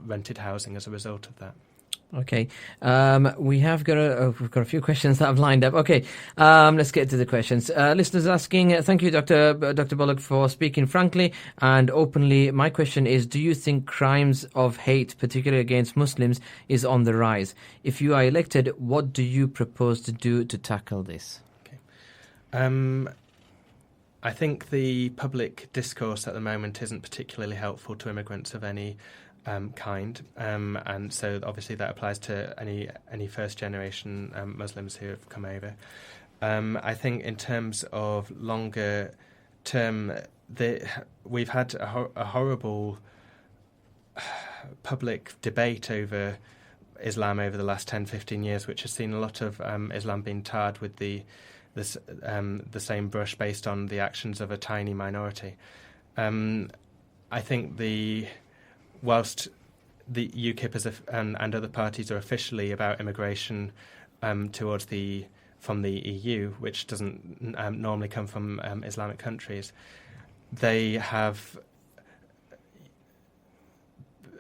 rented housing as a result of that. Okay, we've got a few questions that I've lined up. Okay, let's get to the questions. Listeners asking, thank you, Dr. Bullock, for speaking frankly and openly. My question is, do you think crimes of hate, particularly against Muslims, is on the rise? If you are elected, what do you propose to do to tackle this? Okay. I think the public discourse at the moment isn't particularly helpful to immigrants of any kind, and so obviously that applies to any first generation Muslims who have come over. I think in terms of longer term, we've had a horrible public debate over Islam over the last 10-15 years, which has seen a lot of Islam being tarred with the same brush based on the actions of a tiny minority. I think whilst the UKIP and other parties are officially about immigration from the EU, which doesn't normally come from Islamic countries, they have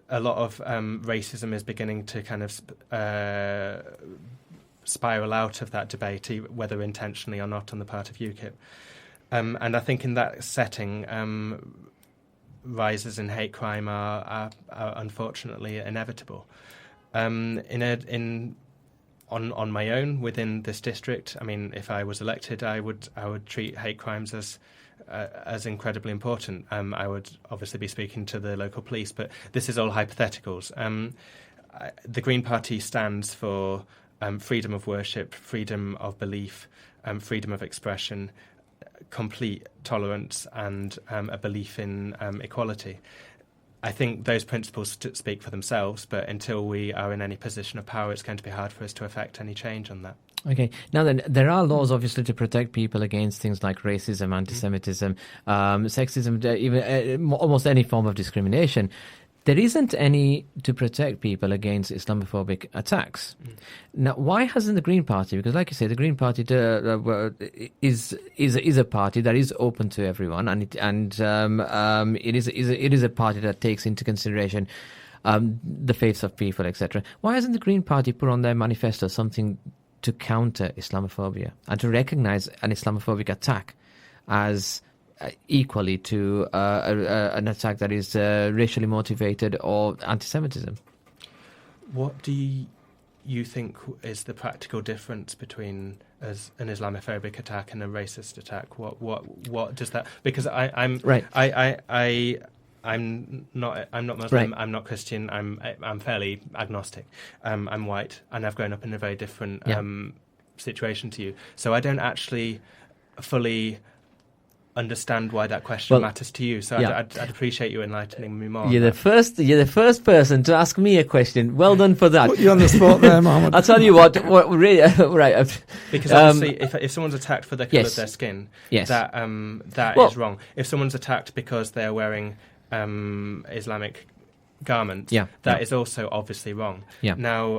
a lot of racism is beginning to kind of spiral out of that debate, whether intentionally or not on the part of UKIP. And I think in that setting, rises in hate crime are unfortunately inevitable. On my own within this district, I mean, if I was elected, I would treat hate crimes as incredibly important. I would obviously be speaking to the local police, but this is all hypotheticals. The Green Party stands for freedom of worship, freedom of belief, freedom of expression, complete tolerance, and a belief in equality. I think those principles speak for themselves, but until we are in any position of power, it's going to be hard for us to affect any change on that. Okay. Now then, there are laws obviously to protect people against things like racism, anti-Semitism, sexism, even almost any form of discrimination. There isn't any to protect people against Islamophobic attacks. Now, why hasn't the Green Party? Because, like you say, the Green Party is a party that is open to everyone, and it is a party that takes into consideration the faiths of people, etc. Why hasn't the Green Party put on their manifesto something to counter Islamophobia and to recognise an Islamophobic attack as equally to an attack that is racially motivated or anti-Semitism? What do you think is the practical difference between an Islamophobic attack and a racist attack? What does that? Because I'm right. I'm not Muslim. Right. I'm not Christian. I'm fairly agnostic. I'm white, and I've grown up in a very different situation to you. So I don't actually fully understand why that question matters to you. So I'd appreciate you enlightening me more. You're the first person to ask me a question. Well done for that. Put you on the spot there, Mohammed. I'll tell you what really, right. Because obviously, if someone's attacked for the colour of their skin, that is wrong. If someone's attacked because they're wearing Islamic garments, that is also obviously wrong. Now,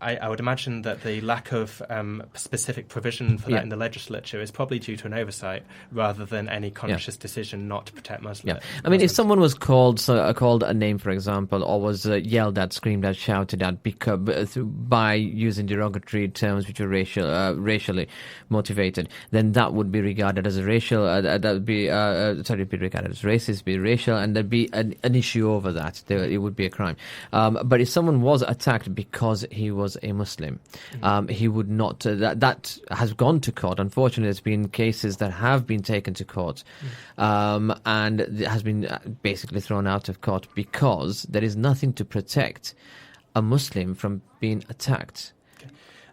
I would imagine that the lack of specific provision for that in the legislature is probably due to an oversight rather than any conscious decision not to protect Muslims. I mean, if someone was called a name, for example, or was yelled at, screamed at, shouted at by using derogatory terms which were racially motivated, then that would be regarded as a racial. That would be be regarded as racist, be racial, and there'd be an issue over that. It would be a crime. But if someone was attacked because he was a Muslim, he would not. That has gone to court. Unfortunately, there's been cases that have been taken to court, and it has been basically thrown out of court because there is nothing to protect a Muslim from being attacked.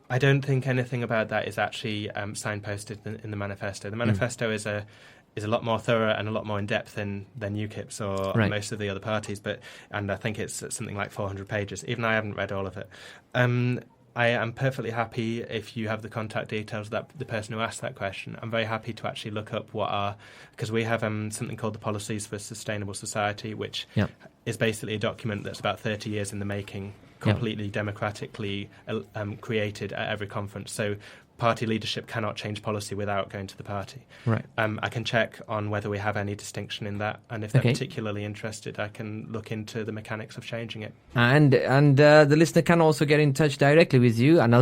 I don't think anything about that is actually signposted in the manifesto. The manifesto is a lot more thorough and a lot more in depth than UKIP's or Right. most of the other parties. And I think it's something like 400 pages. Even I haven't read all of it. I am perfectly happy if you have the contact details of the person who asked that question. I'm very happy to actually look up because we have something called the Policies for Sustainable Society, which is basically a document that's about 30 years in the making, completely democratically created at every conference. So party leadership cannot change policy without going to the party. Right. I can check on whether we have any distinction in that, and if they're particularly interested, I can look into the mechanics of changing it. And the listener can also get in touch directly with you. And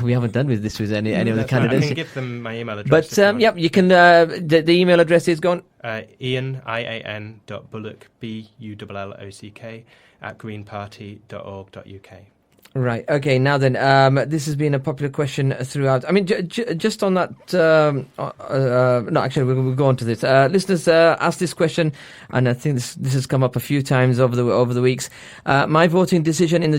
we haven't done with this with any of the candidates. I can give them my email address. But you can. The email address is gone. Ian IAN.Bullock BULLOCK @greenparty.org.uk. Right. Okay. Now then, this has been a popular question throughout. I mean, just on that. No, actually, we'll go on to this. Listeners asked this question, and I think this has come up a few times over the weeks. My voting decision in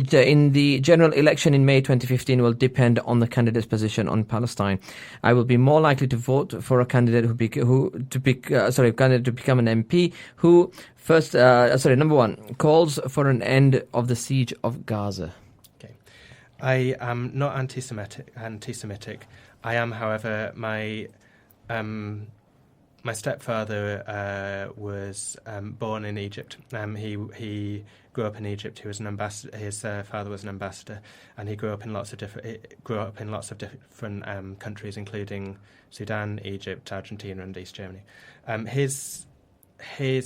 the general election in May 2015 will depend on the candidate's position on Palestine. I will be more likely to vote for a candidate to become an MP who first. Number one, calls for an end of the siege of Gaza. I am not anti-Semitic. I am, however, my stepfather was born in Egypt. He grew up in Egypt. He was an ambassador. His father was an ambassador, and he grew up in lots of different countries, including Sudan, Egypt, Argentina, and East Germany. His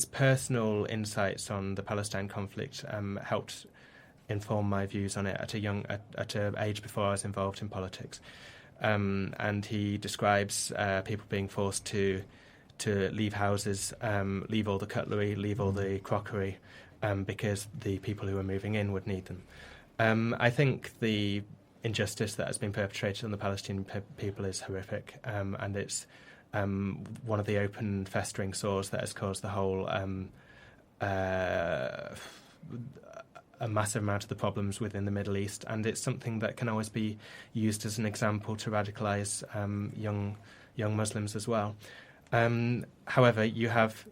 personal insights on the Palestine conflict helped inform my views on it at an age before I was involved in politics, and he describes people being forced to leave houses, leave all the cutlery, leave all the crockery, because the people who are moving in would need them. I think the injustice that has been perpetrated on the Palestinian people is horrific, and it's one of the open festering sores that has caused the whole a massive amount of the problems within the Middle East, and it's something that can always be used as an example to radicalise young Muslims as well. However, you have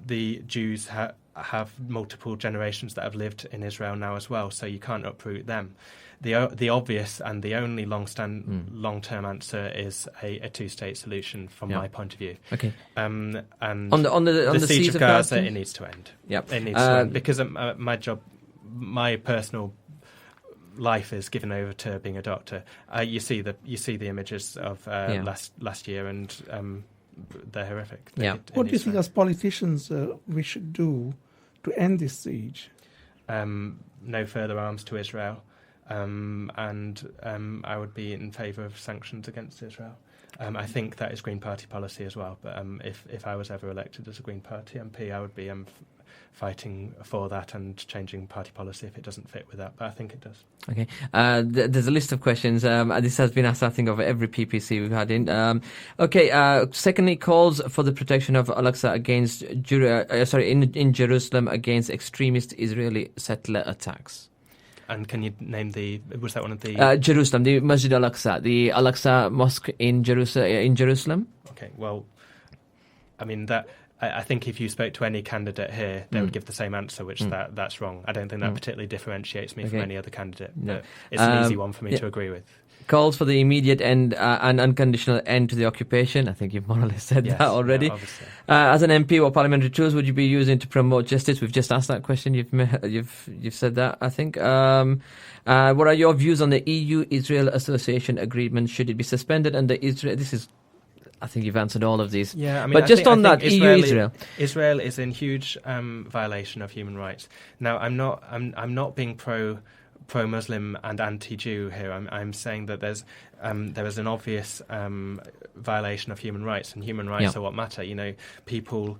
the Jews have multiple generations that have lived in Israel now as well, so you can't uproot them. The obvious and the only long-term answer is a two-state solution from my point of view. Okay. And on the siege of Gaza, it needs to end. Yep. It needs to end because my personal life is given over to being a doctor. You see the images of last year, and they're horrific. What do you think as politicians we should do to end this siege? No further arms to Israel, and I would be in favour of sanctions against Israel. I think that is Green Party policy as well. But if I was ever elected as a Green Party MP, I would be fighting for that and changing party policy if it doesn't fit with that. But I think it does. Okay. There's a list of questions. This has been asked, I think, of every PPC we've had in. Secondly, calls for the protection of Al-Aqsa against in Jerusalem against extremist Israeli settler attacks. And can you name was that one of the... Jerusalem, the Masjid Al-Aqsa, the Al-Aqsa Mosque in Jerusalem. Okay, well, I mean, I think if you spoke to any candidate here, they would give the same answer, which that's wrong. I don't think that particularly differentiates me from any other candidate. No. But it's an easy one for me to agree with. Calls for the immediate end and unconditional end to the occupation. I think you've more or less said that already. As an MP, what parliamentary tools would you be using to promote justice? We've just asked that question. You've said that, I think. What are your views on the EU-Israel Association Agreement? Should it be suspended under Israel? I think you've answered all of these. Yeah, I mean, but just on that, EU-Israel. Israel is in huge violation of human rights. Now, I'm not being pro-Muslim and anti-Jew here. I'm saying that there is an obvious violation of human rights, and human rights are what matter. You know, people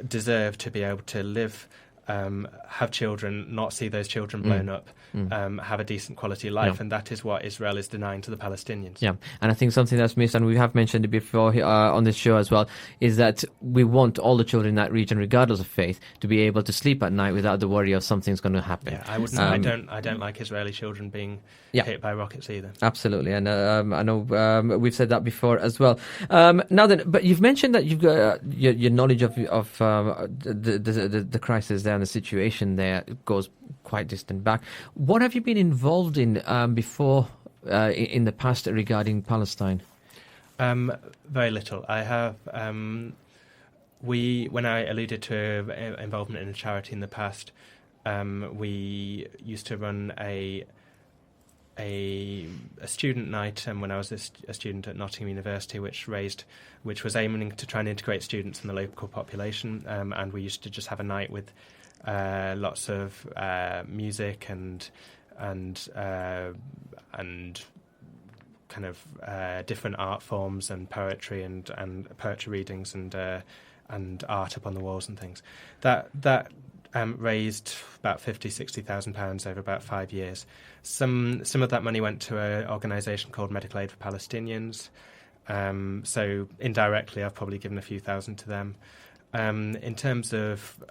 deserve to be able to live have children, not see those children blown up, have a decent quality of life, and that is what Israel is denying to the Palestinians. Yeah, and I think something that's missed, and we have mentioned it before on this show as well, is that we want all the children in that region, regardless of faith, to be able to sleep at night without the worry of something's going to happen. Yeah, I don't like Israeli children being hit by rockets either. Absolutely, and I know we've said that before as well. Now then, but you've mentioned that you've got your knowledge of the crisis there and the situation there goes quite distant back. What have you been involved in before in the past regarding Palestine? Very little. I have. When I alluded to involvement in a charity in the past, we used to run a student night when I was a student at Nottingham University, which was aiming to try and integrate students in the local population, and we used to just have a night with lots of music and kind of different art forms and poetry and poetry readings and art up on the walls and things. That raised about £50,000-60,000 over about 5 years. Some of that money went to an organisation called Medical Aid for Palestinians. So indirectly, I've probably given a few thousand to them. In terms of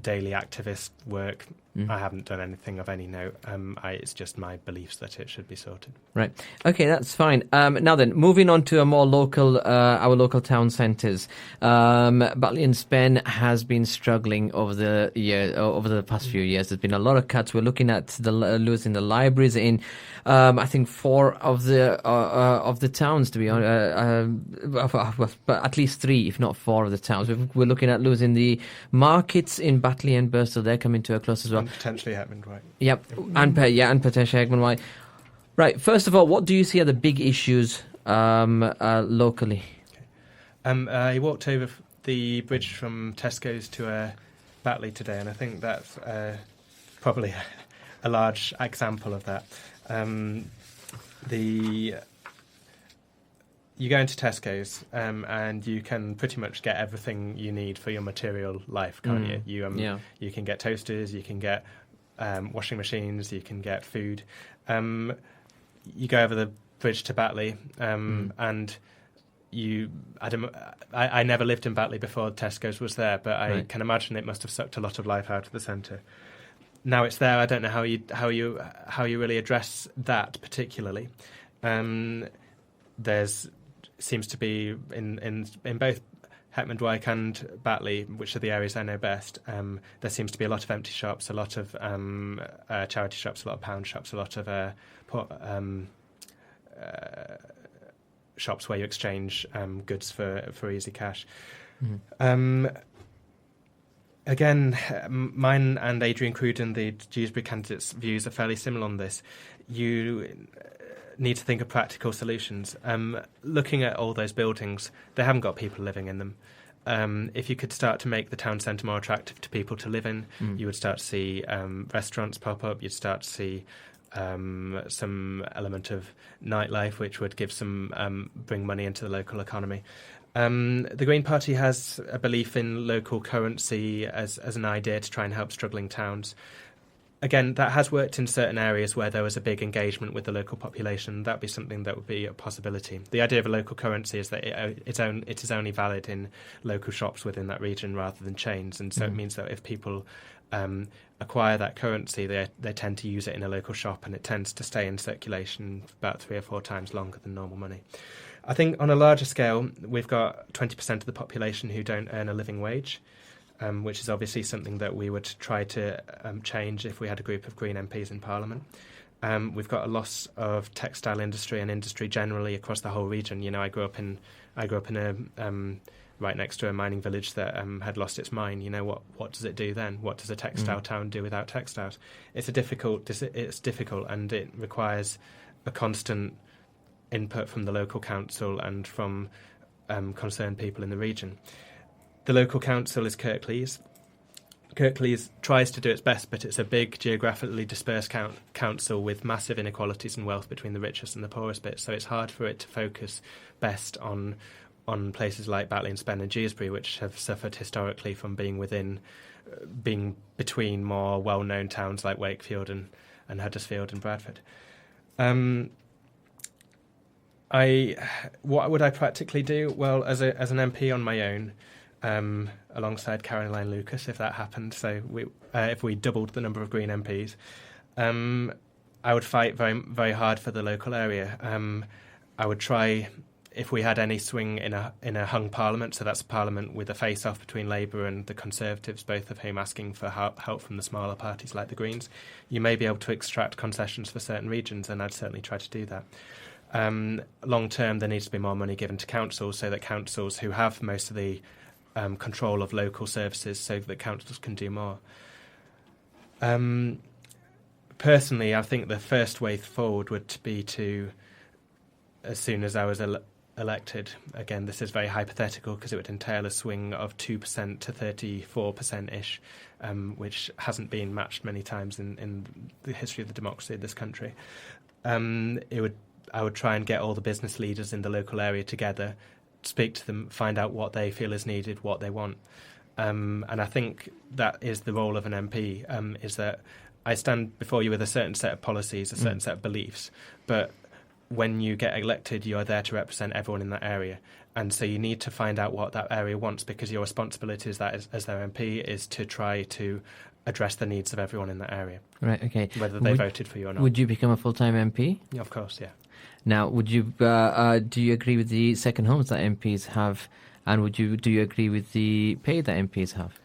daily activist work, I haven't done anything of any note. It's just my beliefs that it should be sorted. Right. Okay, that's fine. Now then, moving on to a more local, our local town centres. Batley and Spen has been struggling over the past few years. There's been a lot of cuts. We're looking at losing the libraries in, I think 4 of the towns, to be honest, but at least 3, if not 4 of the towns. We're looking at losing the markets in Batley and Birstall. They're coming to a close as well. And potentially Hetman White. Yep, and potentially Hetman White. Right, first of all, what do you see are the big issues locally? Okay. I walked over the bridge from Tesco's to Batley today, and I think that's probably a large example of that. You go into Tesco's and you can pretty much get everything you need for your material life, can't you? You can get toasters, you can get washing machines, you can get food. You go over the bridge to Batley and I never lived in Batley before Tesco's was there, but I can imagine it must have sucked a lot of life out of the centre. Now it's there, I don't know how you really address that particularly. There's seems to be in both Hetman Dwight and Batley, which are the areas I know best, there seems to be a lot of empty shops, a lot of charity shops, a lot of pound shops, a lot of shops where you exchange goods for easy cash. Again, mine and Adrian Cruden, the Dewsbury candidate's views are fairly similar on this. You need to think of practical solutions. Looking at all those buildings, they haven't got people living in them. If you could start to make the town centre more attractive to people to live in, you would start to see restaurants pop up, you'd start to see some element of nightlife, which would give bring money into the local economy. The Green Party has a belief in local currency as an idea to try and help struggling towns. Again, that has worked in certain areas where there was a big engagement with the local population. That would be something that would be a possibility. The idea of a local currency is that it is only valid in local shops within that region rather than chains. And so it means that if people acquire that currency, they tend to use it in a local shop, and it tends to stay in circulation about 3 or 4 times longer than normal money. I think on a larger scale, we've got 20% of the population who don't earn a living wage. Which is obviously something that we would try to change if we had a group of Green MPs in Parliament. We've got a loss of textile industry and industry generally across the whole region. You know, I grew up in a right next to a mining village that had lost its mine. You know, what does it do then? What does a textile town do without textiles? It's difficult, and it requires a constant input from the local council and from concerned people in the region. The local council is Kirklees. Kirklees tries to do its best, but it's a big, geographically dispersed council with massive inequalities and wealth between the richest and the poorest bits, so it's hard for it to focus best on places like Batley and Spen and Dewsbury, which have suffered historically from being within being between more well-known towns like Wakefield and Huddersfield and Bradford. What would I practically do? Well, as an MP on my own, alongside Caroline Lucas, if that happened, so if we doubled the number of Green MPs, I would fight very, very hard for the local area. I would try, if we had any swing in a hung parliament, so that's a parliament with a face-off between Labour and the Conservatives, both of whom asking for help from the smaller parties like the Greens, you may be able to extract concessions for certain regions, and I'd certainly try to do that. Long term, there needs to be more money given to councils, so that councils who have most of the control of local services, so that councils can do more. Personally, I think the first way forward would be to, as soon as I was elected, again, this is very hypothetical because it would entail a swing of 2% to 34%-ish, which hasn't been matched many times in the history of the democracy of this country. I would try and get all the business leaders in the local area together, speak to them, find out what they feel is needed, what they want. And I think that is the role of an MP, is that I stand before you with a certain set of policies, a certain set of beliefs, but when you get elected, you are there to represent everyone in that area. And so you need to find out what that area wants, because your responsibility as their MP is to try to address the needs of everyone in that area. Right, okay. Whether they voted for you or not. Would you become a full-time MP? Yeah, of course, yeah. Now, would you do you agree with the second homes that MPs have, and do you agree with the pay that MPs have?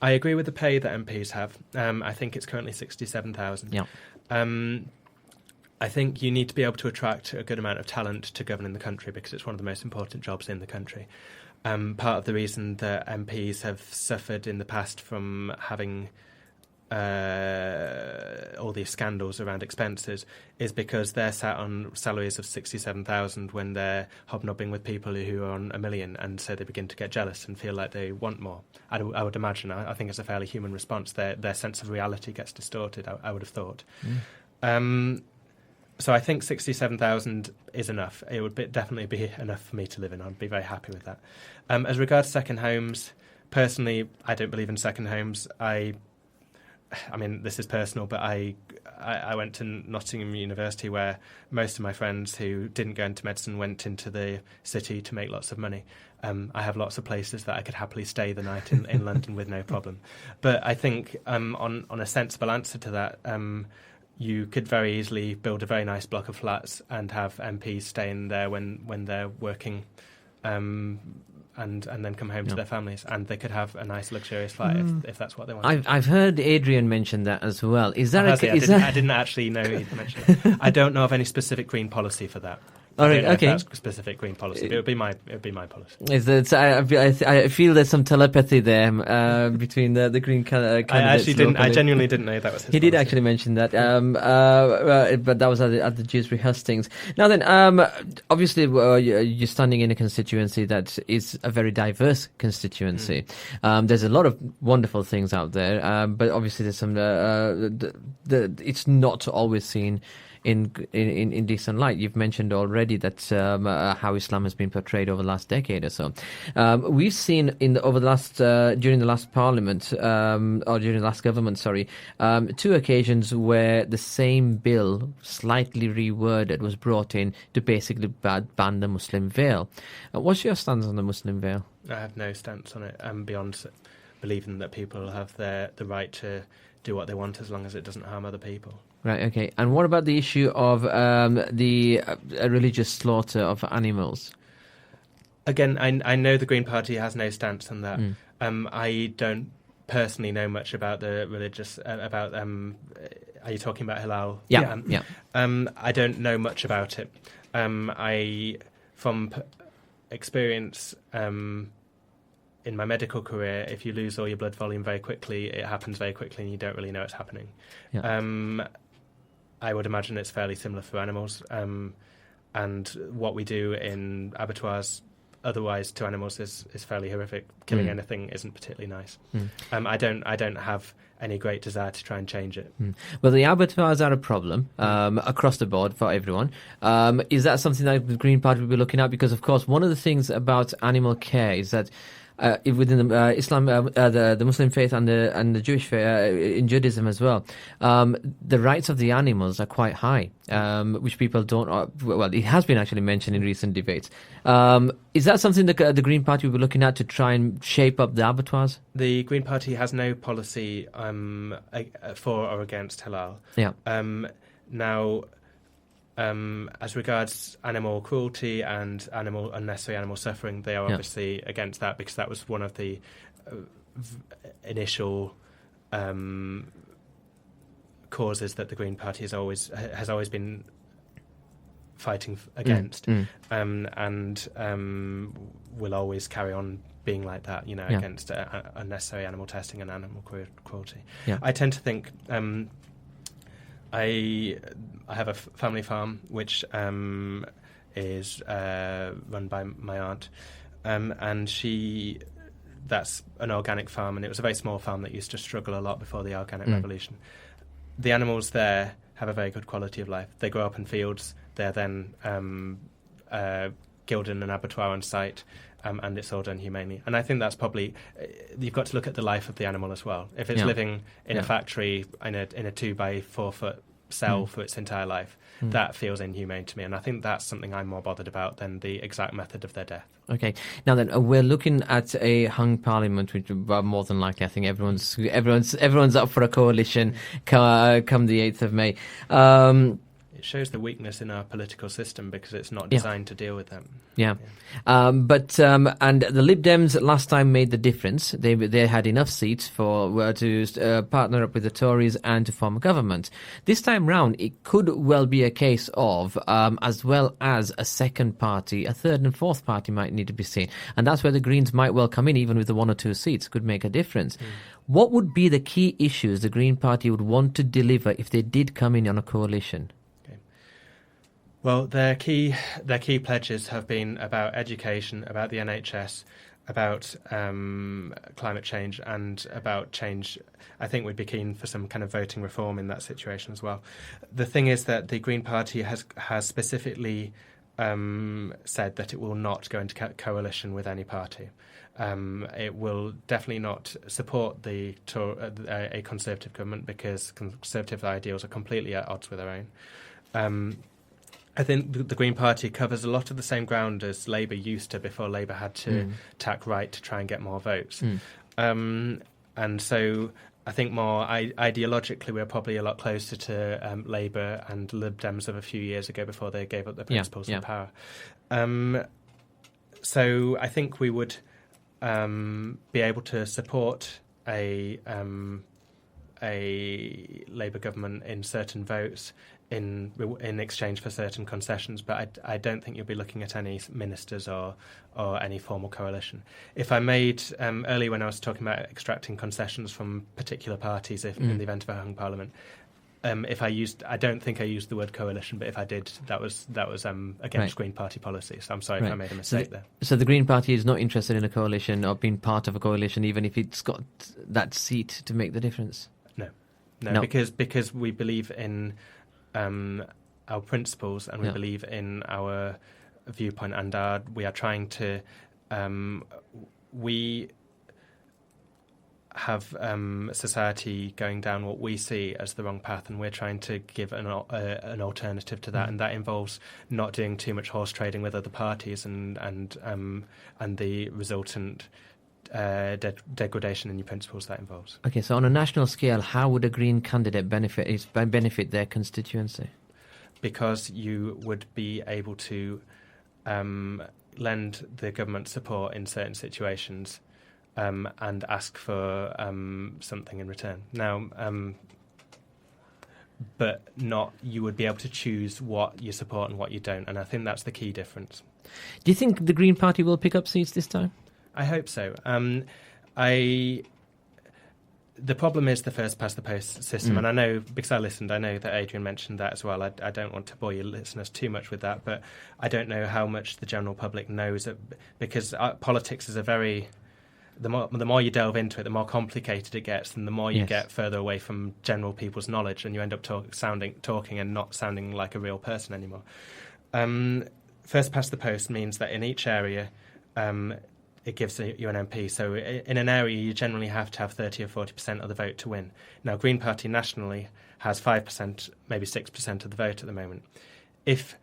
I agree with the pay that MPs have. I think it's currently 67,000. Yeah. I think you need to be able to attract a good amount of talent to govern in the country, because it's one of the most important jobs in the country. Part of the reason that MPs have suffered in the past from having all these scandals around expenses is because they're sat on salaries of 67,000 when they're hobnobbing with people who are on $1 million, and so they begin to get jealous and feel like they want more. I would imagine. I think it's a fairly human response. Their sense of reality gets distorted, I would have thought. So I think 67,000 is enough. It would definitely be enough for me to live in. I'd be very happy with that. As regards second homes, personally, I don't believe in second homes. I mean, this is personal, but I went to Nottingham University, where most of my friends who didn't go into medicine went into the city to make lots of money. I have lots of places that I could happily stay the night in London with no problem. But I think on a sensible answer to that, you could very easily build a very nice block of flats and have MPs staying there when they're working, and then come home to their families, and they could have a nice luxurious flat if that's what they want. I've heard Adrian mention that as well. Is that I didn't actually know he'd mentioned it. I don't know of any specific green policy for that. All right, okay. That's specific green policy. But it would be my policy. I feel there's some telepathy there between the green candidates. I genuinely didn't know that was his He policy. did actually mention that, but that was at the Dewsbury hustings. Now then, obviously you're standing in a constituency that is a very diverse constituency. There's a lot of wonderful things out there, but obviously there's some. It's not always seen in decent light. You've mentioned already that how Islam has been portrayed over the last decade or so. We've seen during the last Parliament or during the last government, 2 occasions where the same bill, slightly reworded, was brought in to basically ban the Muslim veil. What's your stance on the Muslim veil? I have no stance on it, beyond believing that people have the right to do what they want as long as it doesn't harm other people. Right, okay. And what about the issue of the religious slaughter of animals? Again, I know the Green Party has no stance on that. I don't personally know much about the religious... are you talking about halal? Yeah. I don't know much about it. From experience... in my medical career, if you lose all your blood volume very quickly, it happens very quickly and you don't really know it's happening. Yeah. I would imagine it's fairly similar for animals. And what we do in abattoirs otherwise to animals is fairly horrific. Killing anything isn't particularly nice. I don't have any great desire to try and change it. Well, the abattoirs are a problem across the board for everyone. Is that something that the Green Party will be looking at? Because, of course, one of the things about animal care is that within the Islam, the Muslim faith and the Jewish faith, in Judaism as well, the rights of the animals are quite high, which people don't. Well, it has been actually mentioned in recent debates. Is that something that the Green Party will be looking at to try and shape up the abattoirs? The Green Party has no policy for or against halal. Yeah. Now, as regards animal cruelty and unnecessary animal suffering, they are obviously against that, because that was one of the initial causes that the Green Party has always been fighting against, and will always carry on being like that, against unnecessary animal testing and animal cruelty. Yeah. I tend to think I have a family farm which is run by my aunt, and that's an organic farm, and it was a very small farm that used to struggle a lot before the organic revolution. The animals there have a very good quality of life. They grow up in fields. They're then killed in an abattoir on site, and it's all done humanely. And I think that's probably you've got to look at the life of the animal as well. If it's living in a factory in a 2x4 foot cell for its entire life, that feels inhumane to me. And I think that's something I'm more bothered about than the exact method of their death. Okay. Now then, we're looking at a hung parliament, which more than likely, I think everyone's up for a coalition come the 8th of May. It shows the weakness in our political system because it's not designed to deal with them. Yeah. And the Lib Dems last time made the difference. They had enough seats to partner up with the Tories and to form a government. This time round, it could well be a case of, as well as a second party, a third and fourth party might need to be seen. And that's where the Greens might well come in, even with the 1 or 2 seats, could make a difference. What would be the key issues the Green Party would want to deliver if they did come in on a coalition? Well, their key pledges have been about education, about the NHS, about climate change, and about change. I think we'd be keen for some kind of voting reform in that situation as well. The thing is that the Green Party has specifically said that it will not go into coalition with any party. It will definitely not support a Conservative government because Conservative ideals are completely at odds with their own. I think the Green Party covers a lot of the same ground as Labour used to before Labour had to tack right to try and get more votes. And so I think more ideologically we're probably a lot closer to Labour and Lib Dems of a few years ago before they gave up their principles and power. So I think we would be able to support a Labour government in certain votes in exchange for certain concessions, but I don't think you'll be looking at any ministers or any formal coalition. If I made earlier when I was talking about extracting concessions from particular parties in the event of a hung parliament, I don't think I used the word coalition, but if I did, that was against Green Party policy. So I'm sorry if I made a mistake there. So the Green Party is not interested in a coalition or being part of a coalition, even if it's got that seat to make the difference. No, because we believe in our principles and we believe in our viewpoint, and we are trying to we have society going down what we see as the wrong path, and we're trying to give an alternative to that, and that involves not doing too much horse trading with other parties and the resultant degradation in your principles that involves. Okay, so on a national scale, how would a Green candidate benefit their constituency? Because you would be able to lend the government support in certain situations and ask for something in return. Now, but not you would be able to choose what you support and what you don't, and I think that's the key difference. Do you think the Green Party will pick up seats this time? I hope so. The problem is the first past the post system, and I know, because I listened, I know that Adrian mentioned that as well. I don't want to bore your listeners too much with that, but I don't know how much the general public knows, because politics is the more you delve into it, the more complicated it gets, and the more you get further away from general people's knowledge, and you end up talking and not sounding like a real person anymore. First past the post means that in each area, it gives you an MP. So in an area, you generally have to have 30 or 40% of the vote to win. Now, Green Party nationally has 5%, maybe 6% of the vote at the moment. If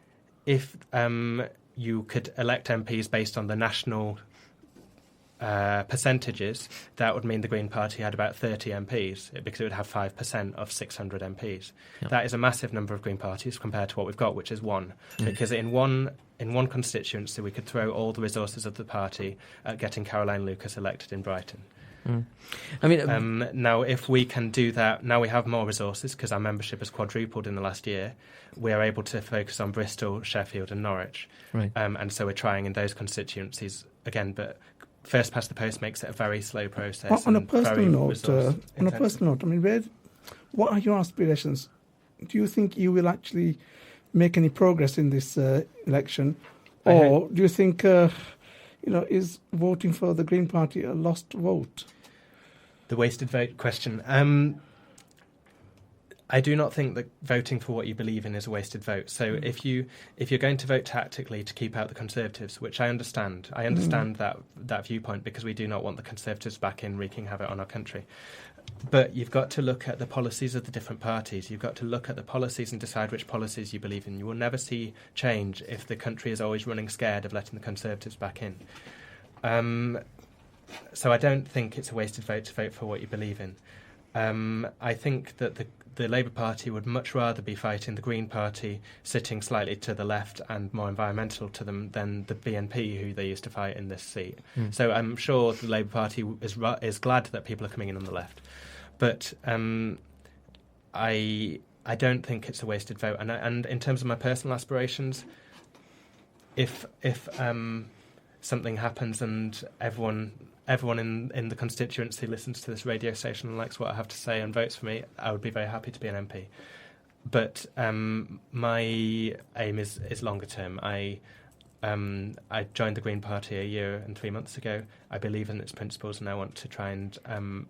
you could elect MPs based on the national percentages, that would mean the Green Party had about 30 MPs because it would have 5% of 600 MPs. Yep. That is a massive number of Green Parties compared to what we've got, which is one. Because in one constituency, we could throw all the resources of the party at getting Caroline Lucas elected in Brighton. I mean, now, if we can do that, now we have more resources because our membership has quadrupled in the last year. We are able to focus on Bristol, Sheffield and Norwich. Right. And so we're trying in those constituencies again, but first past the post makes it a very slow process. On a personal note, I mean, what are your aspirations? Do you think you will actually make any progress in this election, or do you think, is voting for the Green Party a lost vote? The wasted vote question. I do not think that voting for what you believe in is a wasted vote. So if you're going to vote tactically to keep out the Conservatives, which I understand that viewpoint because we do not want the Conservatives back in wreaking havoc on our country. But you've got to look at the policies of the different parties. You've got to look at the policies and decide which policies you believe in. You will never see change if the country is always running scared of letting the Conservatives back in. So I don't think it's a wasted vote to vote for what you believe in. I think that the Labour Party would much rather be fighting the Green Party sitting slightly to the left and more environmental to them than the BNP who they used to fight in this seat. So I'm sure the Labour Party is glad that people are coming in on the left. But I don't think it's a wasted vote. And in terms of my personal aspirations, if something happens and everyone in the constituency listens to this radio station and likes what I have to say and votes for me, I would be very happy to be an MP. But my aim is longer term. I joined the Green Party a year and 3 months ago. I believe in its principles and I want to try and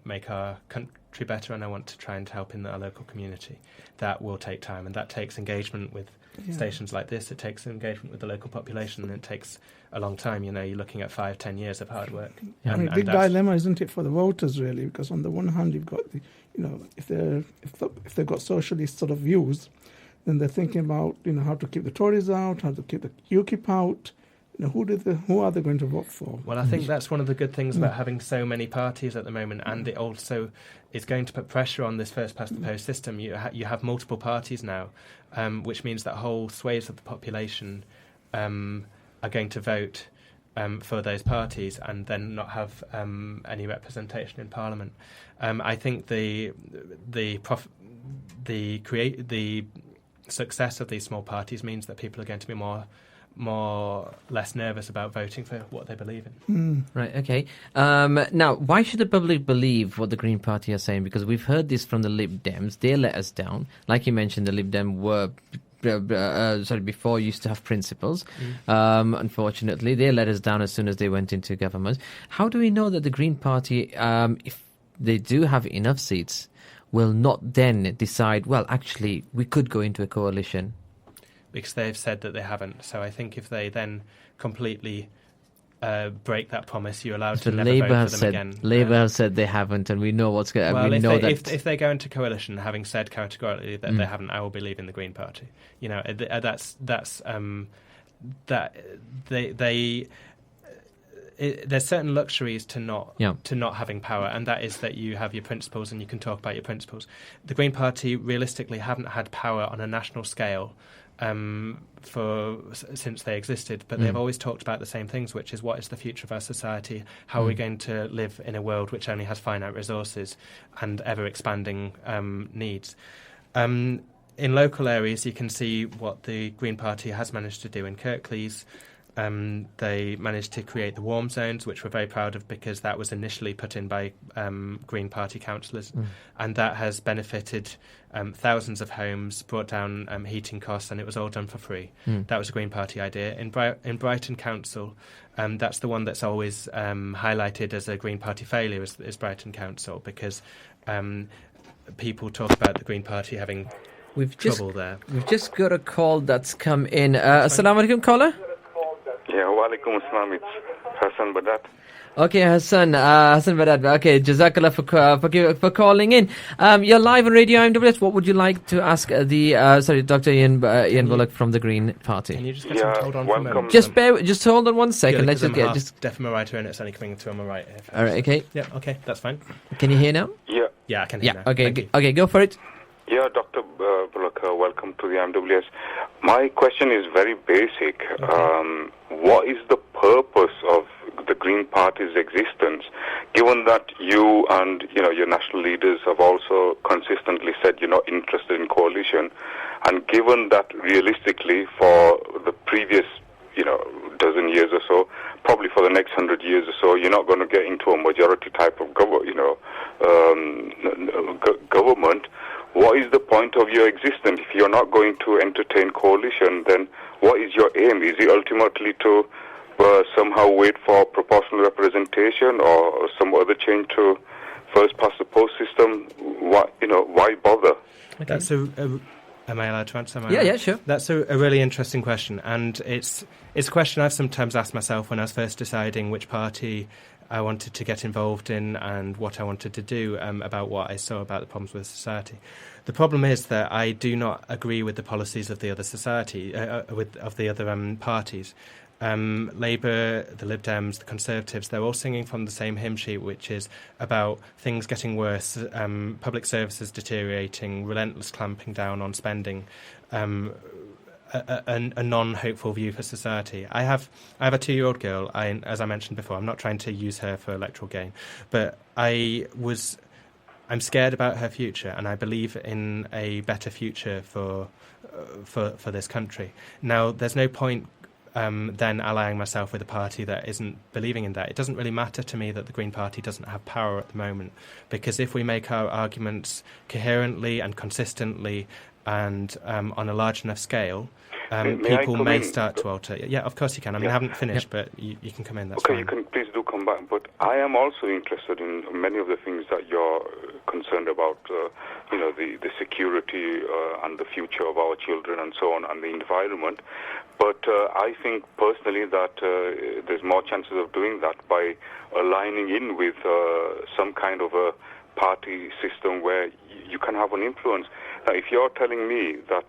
make our country better, and I want to try and help in our local community. That will take time, and that takes engagement with stations like this. It takes engagement with the local population, and it takes a long time. You're looking at 5-10 years of hard work. Yeah. And big dilemma, isn't it, for the voters really? Because on the one hand, you've got if they've got socialist sort of views, then they're thinking about how to keep the Tories out, how to keep the UKIP out. Who are they going to vote for? Well, I think that's one of the good things about having so many parties at the moment, and it also is going to put pressure on this first past the post system. You have multiple parties now, which means that whole swathes of the population are going to vote for those parties and then not have any representation in Parliament. I think the success of these small parties means that people are going to be less nervous about voting for what they believe in. Right, okay. Now, why should the public believe what the Green Party are saying? Because we've heard this from the Lib Dems. They let us down. Like you mentioned, the Lib Dem were before used to have principles. Unfortunately, they let us down as soon as they went into government. How do we know that the Green Party, if they do have enough seats, will not then decide, well, actually, we could go into a coalition? Because they've said that they haven't. So I think if they then completely break that promise, you're allowed to never vote for them again. Labour have said they haven't, and we know what's going to happen. Well, if they go into coalition, having said categorically that they haven't, I will believe in the Green Party. There's certain luxuries to not having power, and that is that you have your principles and you can talk about your principles. The Green Party realistically haven't had power on a national scale since they existed, but they've always talked about the same things, which is what is the future of our society? How are we going to live in a world which only has finite resources and ever-expanding needs? In local areas, you can see what the Green Party has managed to do in Kirklees. They managed to create the warm zones, which we're very proud of because that was initially put in by Green Party councillors, and that has benefited thousands of homes, brought down heating costs, and it was all done for free. That was a Green Party idea. In Brighton Council, that's the one that's always highlighted as a Green Party failure is Brighton Council, because people talk about the Green Party having trouble there. We've just got a call that's come in. Assalamu alaikum, caller. Yeah, wa alaikum assalam. It's Hassan Badat. Okay, Hassan Badad. Okay, Jazakallah for calling in. You're live on Radio IMWS. What would you like to ask Dr. Ian Bullock from the Green Party? Can you just get hold on for a moment? Just hold on 1 second. Let's just get deaf on my right ear and it's only coming through on my right ear. All right. Okay. Yeah. Okay. That's fine. Can you hear now? Yeah, I can hear now. Okay, go for it. Yeah, Dr. Bullock, welcome to the IMWS. My question is very basic. Okay. What is the purpose of the Green Party's existence, given that you and your national leaders have also consistently said you're not interested in coalition, and given that realistically for the previous dozen years or so, probably for the next 100 years or so, you're not going to get into a majority type of government. What is the point of your existence? If you're not going to entertain coalition, then what is your aim? Is it ultimately to somehow wait for proportional representation or some other change to first past the post system? Why bother? Okay. That's am I allowed to answer? Yeah, sure. That's a really interesting question, and it's a question I've sometimes asked myself when I was first deciding which party I wanted to get involved in and what I wanted to do about what I saw about the problems with society. The problem is that I do not agree with the policies of the other society, of the other parties. Labour, the Lib Dems, the Conservatives, they're all singing from the same hymn sheet, which is about things getting worse, public services deteriorating, relentless clamping down on spending, a non-hopeful view for society. I have a 2-year-old girl. As I mentioned before, I'm not trying to use her for electoral gain, but I'm scared about her future, and I believe in a better future for this country. Now, there's no point then allying myself with a party that isn't believing in that. It doesn't really matter to me that the Green Party doesn't have power at the moment, because if we make our arguments coherently and consistently and on a large enough scale, people may start to alter. Yeah, of course you can. I mean, I haven't finished, but you can come in. That's fine. You can please do come back. But I am also interested in many of the things that you're concerned about, the security and the future of our children and so on, and the environment. But I think personally that there's more chances of doing that by aligning in with some kind of a party system where you can have an influence. Now, if you're telling me that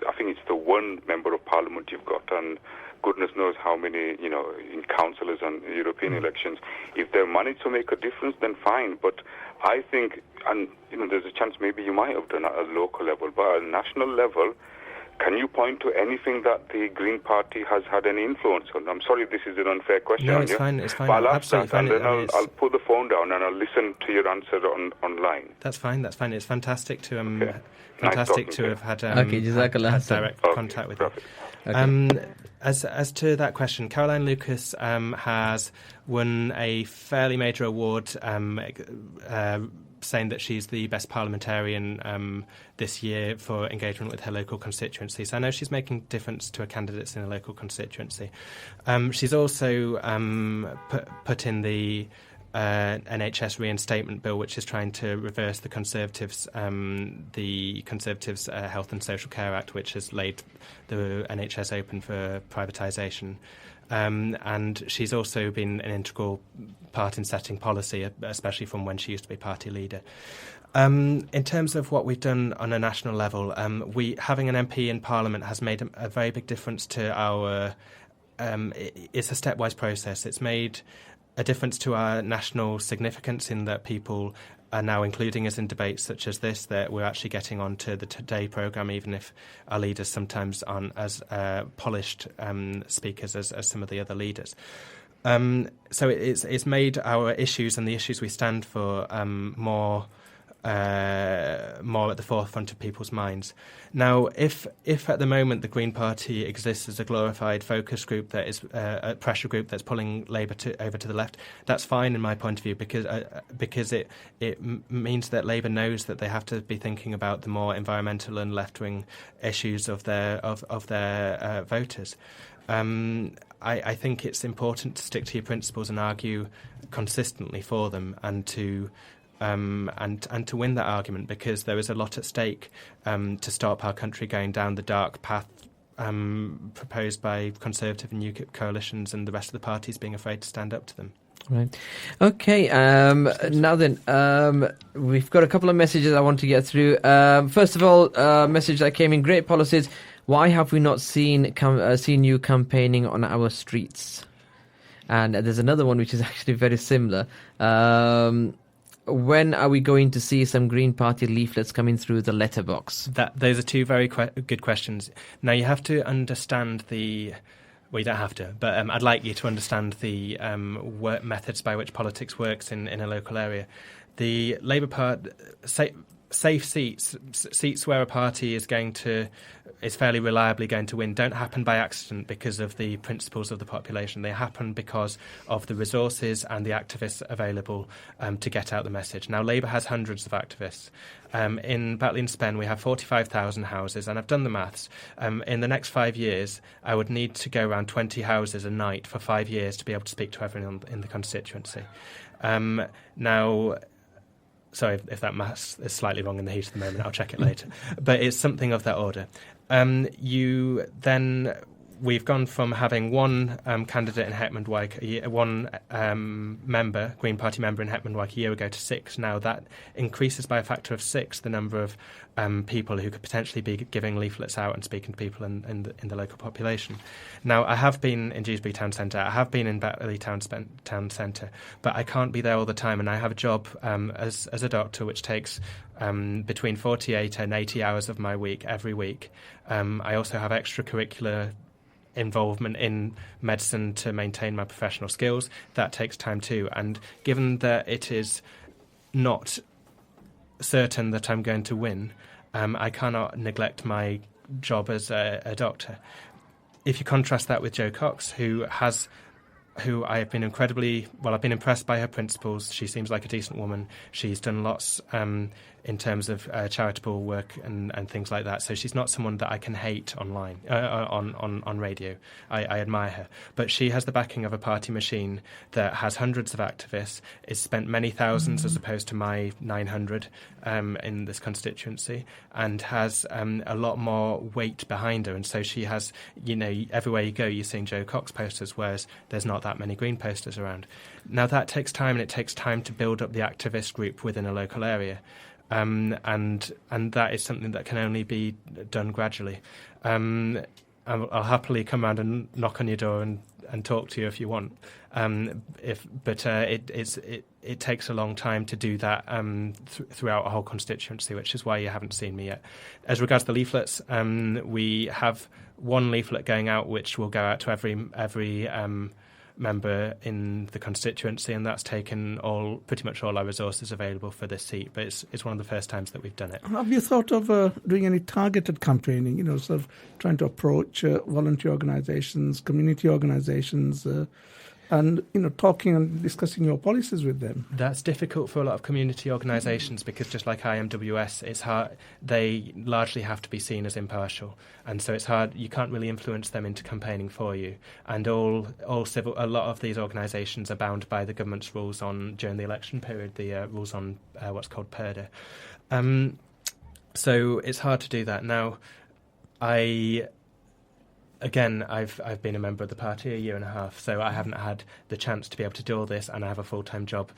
I think it's the one member of parliament you've got, and goodness knows how many, in councillors and European elections, if they're managed to make a difference, then fine. But I think, and there's a chance maybe you might have done at a local level, but at a national level, can you point to anything that the Green Party has had any influence on? I'm sorry if this is an unfair question. No, it's fine. It's fine. But I'll Absolutely ask that, fine. and then I'll put the phone down and I'll listen to your answer online. That's fine. It's fantastic to Nice to have had, had direct contact with you. Okay. As to that question, Caroline Lucas has won a fairly major award, saying that she's the best parliamentarian this year for engagement with her local constituency. So I know she's making a difference to her candidates in a local constituency. She's also put in the NHS reinstatement bill, which is trying to reverse the Conservatives' Health and Social Care Act, which has laid the NHS open for privatisation. And she's also been an integral part in setting policy, especially from when she used to be party leader. In terms of what we've done on a national level, having an MP in Parliament has made a very big difference to our... it's a stepwise process. It's made a difference to our national significance in that people are now including us in debates such as this, that we're actually getting onto the Today programme, even if our leaders sometimes aren't as polished speakers as some of the other leaders. So it's made our issues and the issues we stand for more at the forefront of people's minds. Now, if at the moment the Green Party exists as a glorified focus group that is a pressure group that's pulling Labour over to the left, that's fine in my point of view, because it means that Labour knows that they have to be thinking about the more environmental and left-wing issues of their voters. I think it's important to stick to your principles and argue consistently for them, and to win that argument, because there is a lot at stake to stop our country going down the dark path proposed by Conservative and UKIP coalitions and the rest of the parties being afraid to stand up to them. Right. Okay. Now then, we've got a couple of messages I want to get through. First of all, message that came in: great policies. Why have we not seen you campaigning on our streets? And there's another one which is actually very similar. When are we going to see some Green Party leaflets coming through the letterbox? Those are two very good questions. Now, you have to understand the... Well, you don't have to, but I'd like you to understand the work methods by which politics works in a local area. The Labour Party... Safe seats where a party is fairly reliably going to win, don't happen by accident because of the principles of the population. They happen because of the resources and the activists available to get out the message. Now, Labour has hundreds of activists. In Batley and Spen, we have 45,000 houses, and I've done the maths. In the next 5 years, I would need to go around 20 houses a night for 5 years to be able to speak to everyone in the constituency. Now... Sorry if that maths is slightly wrong in the heat of the moment. I'll check it later. But it's something of that order. We've gone from having one candidate in Hetman-Wyke, one member, Green Party member in Hetman-Wyke a year ago to 6. Now that increases by a factor of 6 the number of people who could potentially be giving leaflets out and speaking to people in the local population. Now, I have been in Dewsbury Town Centre, I have been in Batley Town Centre, but I can't be there all the time, and I have a job as a doctor which takes between 48 and 80 hours of my week every week. I also have extracurricular involvement in medicine to maintain my professional skills. That takes time too, and given that it is not certain that I'm going to win, I cannot neglect my job as a doctor. If you contrast that with Jo Cox, who I have been I've been impressed by her principles. She seems like a decent woman. She's done lots in terms of charitable work and things like that. So she's not someone that I can hate online, on radio. I admire her. But she has the backing of a party machine that has hundreds of activists, is spent many thousands as opposed to my 900 in this constituency, and has a lot more weight behind her. And so she has, everywhere you go, you're seeing Jo Cox posters, whereas there's not that many Green posters around. Now, that takes time, and it takes time to build up the activist group within a local area. And that is something that can only be done gradually. I'll happily come round and knock on your door and talk to you if you want. It takes a long time to do that throughout a whole constituency, which is why you haven't seen me yet. As regards the leaflets, we have one leaflet going out, which will go out to every member in the constituency, and that's taken pretty much all our resources available for this seat. But it's one of the first times that we've done it. Have you thought of doing any targeted campaigning? Sort of trying to approach volunteer organisations, community organisations, and talking and discussing your policies with them? That's difficult for a lot of community organisations because, just like IMWS, it's hard. They largely have to be seen as impartial, and so it's hard. You can't really influence them into campaigning for you. And a lot of these organisations are bound by the government's rules during the election period, the rules on what's called PERDA. So it's hard to do that now. Again, I've been a member of the party a year and a half, so I haven't had the chance to be able to do all this, and I have a full-time job,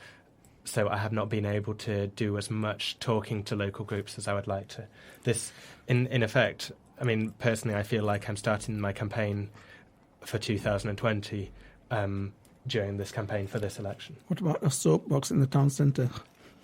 so I have not been able to do as much talking to local groups as I would like to. This, in effect, personally, I feel like I'm starting my campaign for 2020 during this campaign for this election. What about a soapbox in the town centre?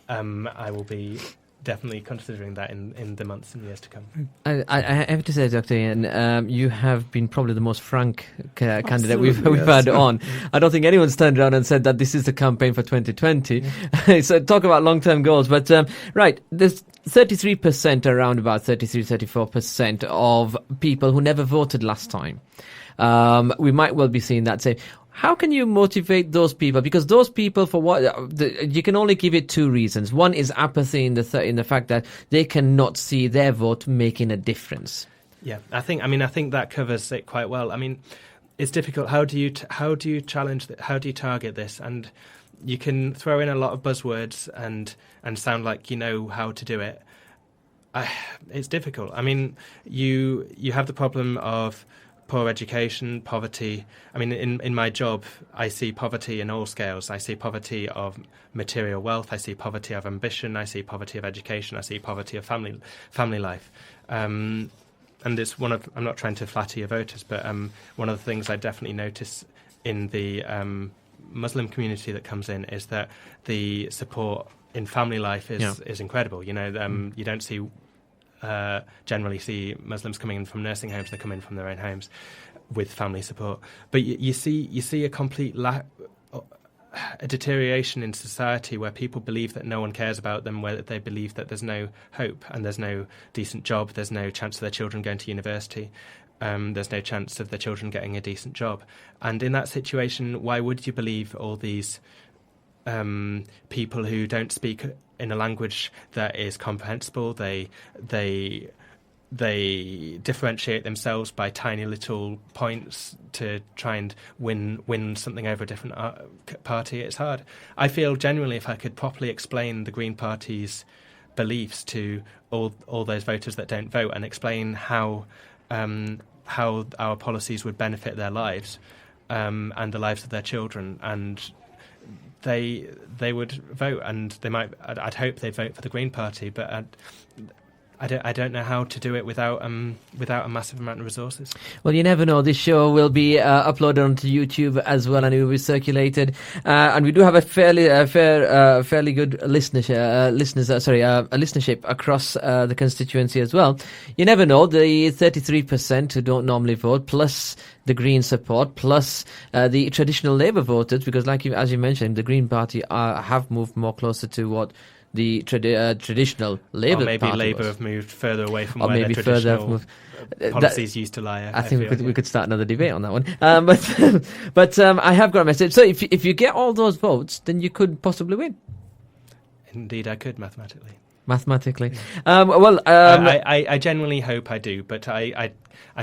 I will be definitely considering that in the months and years to come. I have to say, Dr. Ian, you have been probably the most frank candidate we've had on. I don't think anyone's turned around and said that this is the campaign for 2020. Yeah. So talk about long-term goals. But right, there's 33%, around about 34% of people who never voted last time. We might well be seeing that say, how can you motivate those people? Because those people, you can only give it two reasons. One is apathy in the fact that they cannot see their vote making a difference. Yeah, I think that covers it quite well. It's difficult. How do you challenge? How do you target this? And you can throw in a lot of buzzwords and sound like you know how to do it. It's difficult. I mean, you have the problem of poor education, poverty. I mean, in my job, I see poverty in all scales. I see poverty of material wealth. I see poverty of ambition. I see poverty of education. I see poverty of family life. And it's I'm not trying to flatter your voters, but one of the things I definitely notice in the Muslim community that comes in is that the support in family life is incredible. You know, you don't generally see Muslims coming in from nursing homes. They come in from their own homes with family support. But you see a complete a deterioration in society where people believe that no one cares about them, where they believe that there's no hope and there's no decent job, there's no chance of their children going to university, there's no chance of their children getting a decent job. And in that situation, why would you believe all these people who don't speak in a language that is comprehensible? They differentiate themselves by tiny little points to try and win something over a different party. It's hard. I feel genuinely if I could properly explain the Green Party's beliefs to all those voters that don't vote and explain how our policies would benefit their lives and the lives of their children, and they would vote, and they might. I'd hope they'd vote for the Green Party, but I don't know how to do it without a massive amount of resources. Well, you never know. This show will be uploaded onto YouTube as well, and it will be circulated. And we do have a fairly good listenership across the constituency as well. You never know. The 33% who don't normally vote, plus the Green support, plus the traditional Labour voters, because as you mentioned, the Green Party have moved more closer to what the traditional Labour Party. Or maybe Labour have moved further away from where their traditional policies used to lie. I think we could start another debate on that one. But I have got a message. So if you get all those votes, then you could possibly win. Indeed, I could mathematically. Yeah. I genuinely hope I do, but I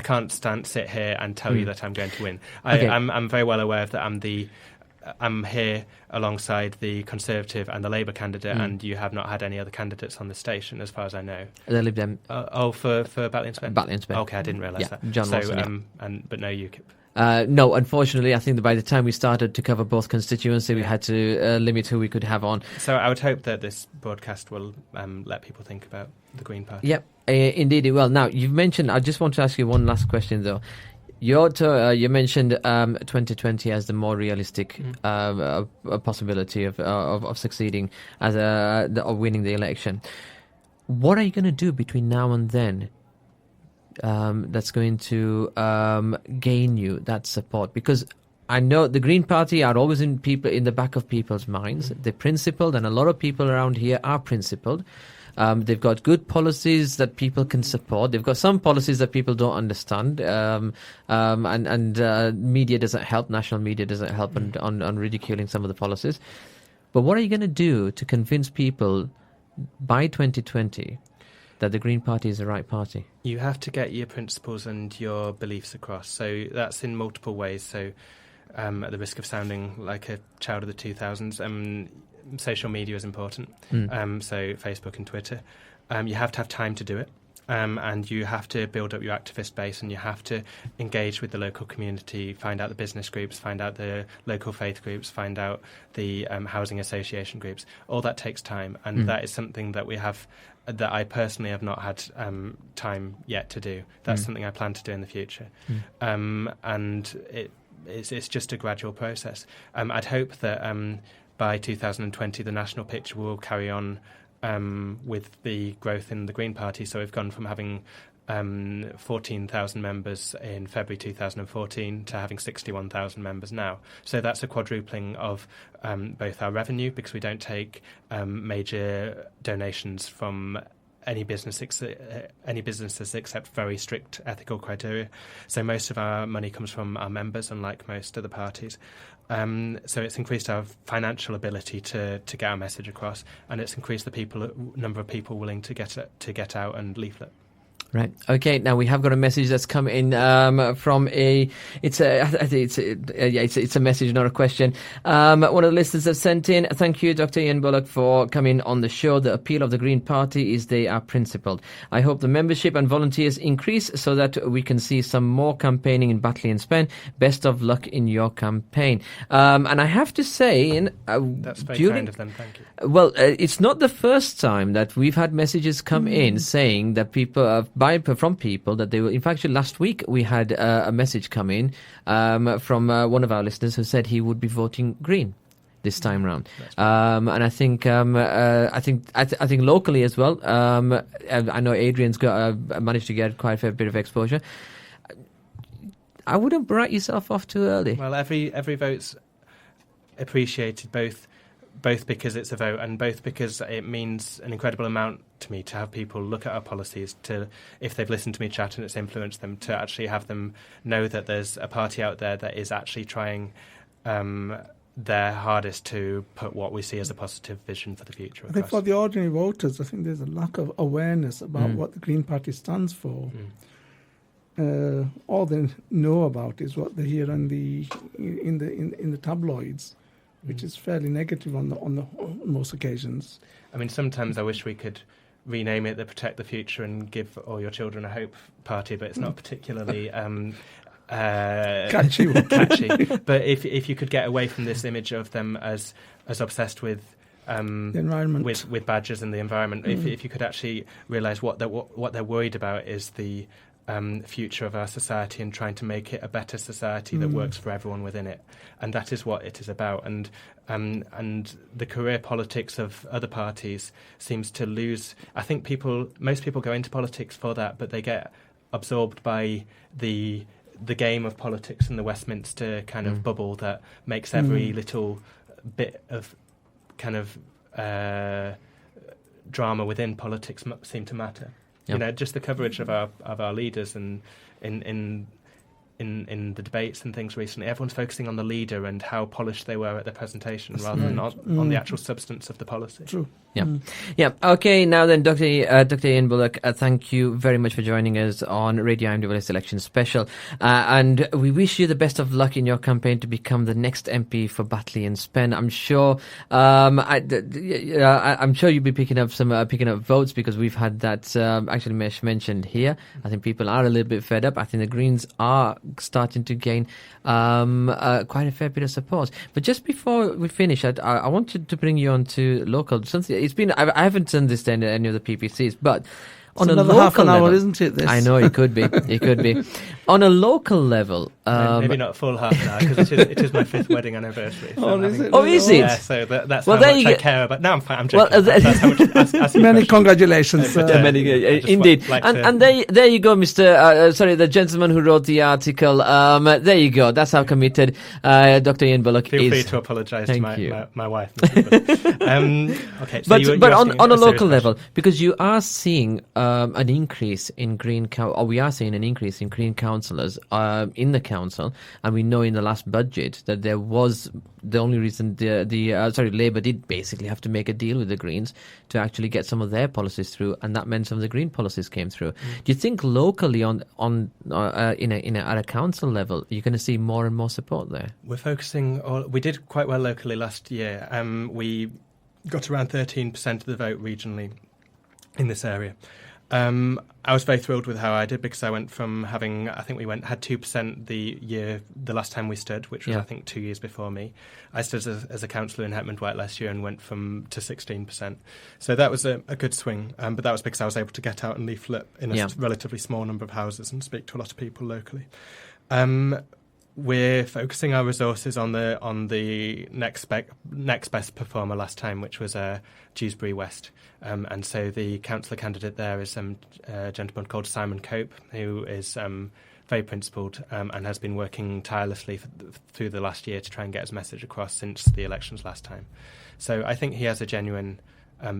can't sit here and tell you that I'm going to win. I'm very well aware that I'm here alongside the Conservative and the Labour candidate, and you have not had any other candidates on the station, as far as I know. The Lib Dem. For Batley and Spen? Batley and Spen. Okay, I didn't realise that. John Wilson, but no UKIP. No, unfortunately, I think that by the time we started to cover both constituency, we had to limit who we could have on. So I would hope that this broadcast will let people think about the Green Party. Yep, indeed it will. Now, you've mentioned, I just want to ask you one last question, though. You mentioned 2020 as the more realistic possibility of succeeding of winning the election. What are you going to do between now and then that's going to gain you that support? Because I know the Green Party are always in the back of people's minds. They're principled, and a lot of people around here are principled. They've got good policies that people can support. They've got some policies that people don't understand, and media doesn't help. National media doesn't help on ridiculing some of the policies. But what are you going to do to convince people by 2020 that the Green Party is the right party? You have to get your principles and your beliefs across. So that's in multiple ways. So at the risk of sounding like a child of the 2000s, social media is important, so Facebook and Twitter. You have to have time to do it, and you have to build up your activist base, and you have to engage with the local community, find out the business groups, find out the local faith groups, find out the housing association groups. All that takes time, and that is something that I personally have not had time yet to do. That's something I plan to do in the future, and it's just a gradual process. I'd hope that by 2020, the national picture will carry on with the growth in the Green Party. So we've gone from having 14,000 members in February 2014 to having 61,000 members now. So that's a quadrupling of both our revenue, because we don't take major donations from any businesses except very strict ethical criteria. So most of our money comes from our members, unlike most other parties. So it's increased our financial ability to get our message across, and it's increased the number of people willing to get out and leaflet. Right. Okay. Now we have got a message that's come in from a. It's a message, not a question. One of the listeners have sent in. Thank you, Dr. Ian Bullock, for coming on the show. The appeal of the Green Party is they are principled. I hope the membership and volunteers increase so that we can see some more campaigning in Batley and Spen. Best of luck in your campaign. And I have to say, that's very kind of them. Thank you. Well, it's not the first time that we've had messages come in saying that people from people that they were. In fact, last week we had a message come in from one of our listeners who said he would be voting Green this time round. And I think locally as well. I know Adrian's managed to get quite a fair bit of exposure. I wouldn't write yourself off too early. Well, every vote's appreciated, both because it's a vote and both because it means an incredible amount to me to have people look at our policies, to, if they've listened to me chat and it's influenced them, to actually have them know that there's a party out there that is actually trying their hardest to put what we see as a positive vision for the future. I think for the ordinary voters, I think there's a lack of awareness about what the Green Party stands for. All they know about is what they hear in the tabloids, which is fairly negative on most occasions. I mean, sometimes I wish we could rename it the Protect the Future and Give All Your Children a Hope Party, but it's not particularly catchy. But if you could get away from this image of them as obsessed with the environment, with badges and the environment, if you could actually realise what they're worried about is the future of our society and trying to make it a better society that works for everyone within it, and that is what it is about. And the career politics of other parties seems to lose. I think most people go into politics for that, but they get absorbed by the game of politics in the Westminster kind of bubble that makes every little bit of kind of drama within politics seem to matter. Yep. You know, just the coverage of our leaders and in the debates and things recently, everyone's focusing on the leader and how polished they were at their presentation rather than on the actual substance of the policy. True. Yeah. Yeah. Okay. Now then, Dr. Ian Bullock, thank you very much for joining us on Radio IMWS Election Special. And we wish you the best of luck in your campaign to become the next MP for Batley and Spen. I'm sure, I'm sure you'll be picking up votes because we've had that, actually Nhs mentioned here. I think people are a little bit fed up. I think the Greens are starting to gain, quite a fair bit of support. But just before we finish, I wanted to bring you on to local, something. It's been. I haven't done this to any of the PPCs, but on a local half an hour, level, isn't it? This? I know it could be. It could be. On a local level, maybe not a full half an hour because it is my 5th wedding anniversary. So is it? Yeah, so that's how much I care about. No, I'm fine. I'm joking. Well, that's how much. Many congratulations. Indeed. And there you go, Mr. The gentleman who wrote the article. There you go. That's how committed Dr. Ian Bullock Feel is. free to apologise to my wife. Okay. So but on a local level, because you are seeing an increase in we are seeing an increase in Green councillors in the council, and we know in the last budget that there was the only reason Labour did basically have to make a deal with the Greens to actually get some of their policies through, and that meant some of the Green policies came through. Do you think locally at a council level you're going to see more and more support there? We're focusing. We did quite well locally last year. We got around 13% of the vote regionally in this area. I was very thrilled with how I did because I went from having, I think had 2% the last time we stood, which was I think 2 years before me. I stood as a councillor in Hetmond White last year and went to 16%. So that was a good swing, but that was because I was able to get out and leaflet in a relatively small number of houses and speak to a lot of people locally. We're focusing our resources on the next best performer last time, which was Dewsbury West. And so the councillor candidate there is a gentleman called Simon Cope, who is very principled and has been working tirelessly through the last year to try and get his message across since the elections last time. So I think he has a genuine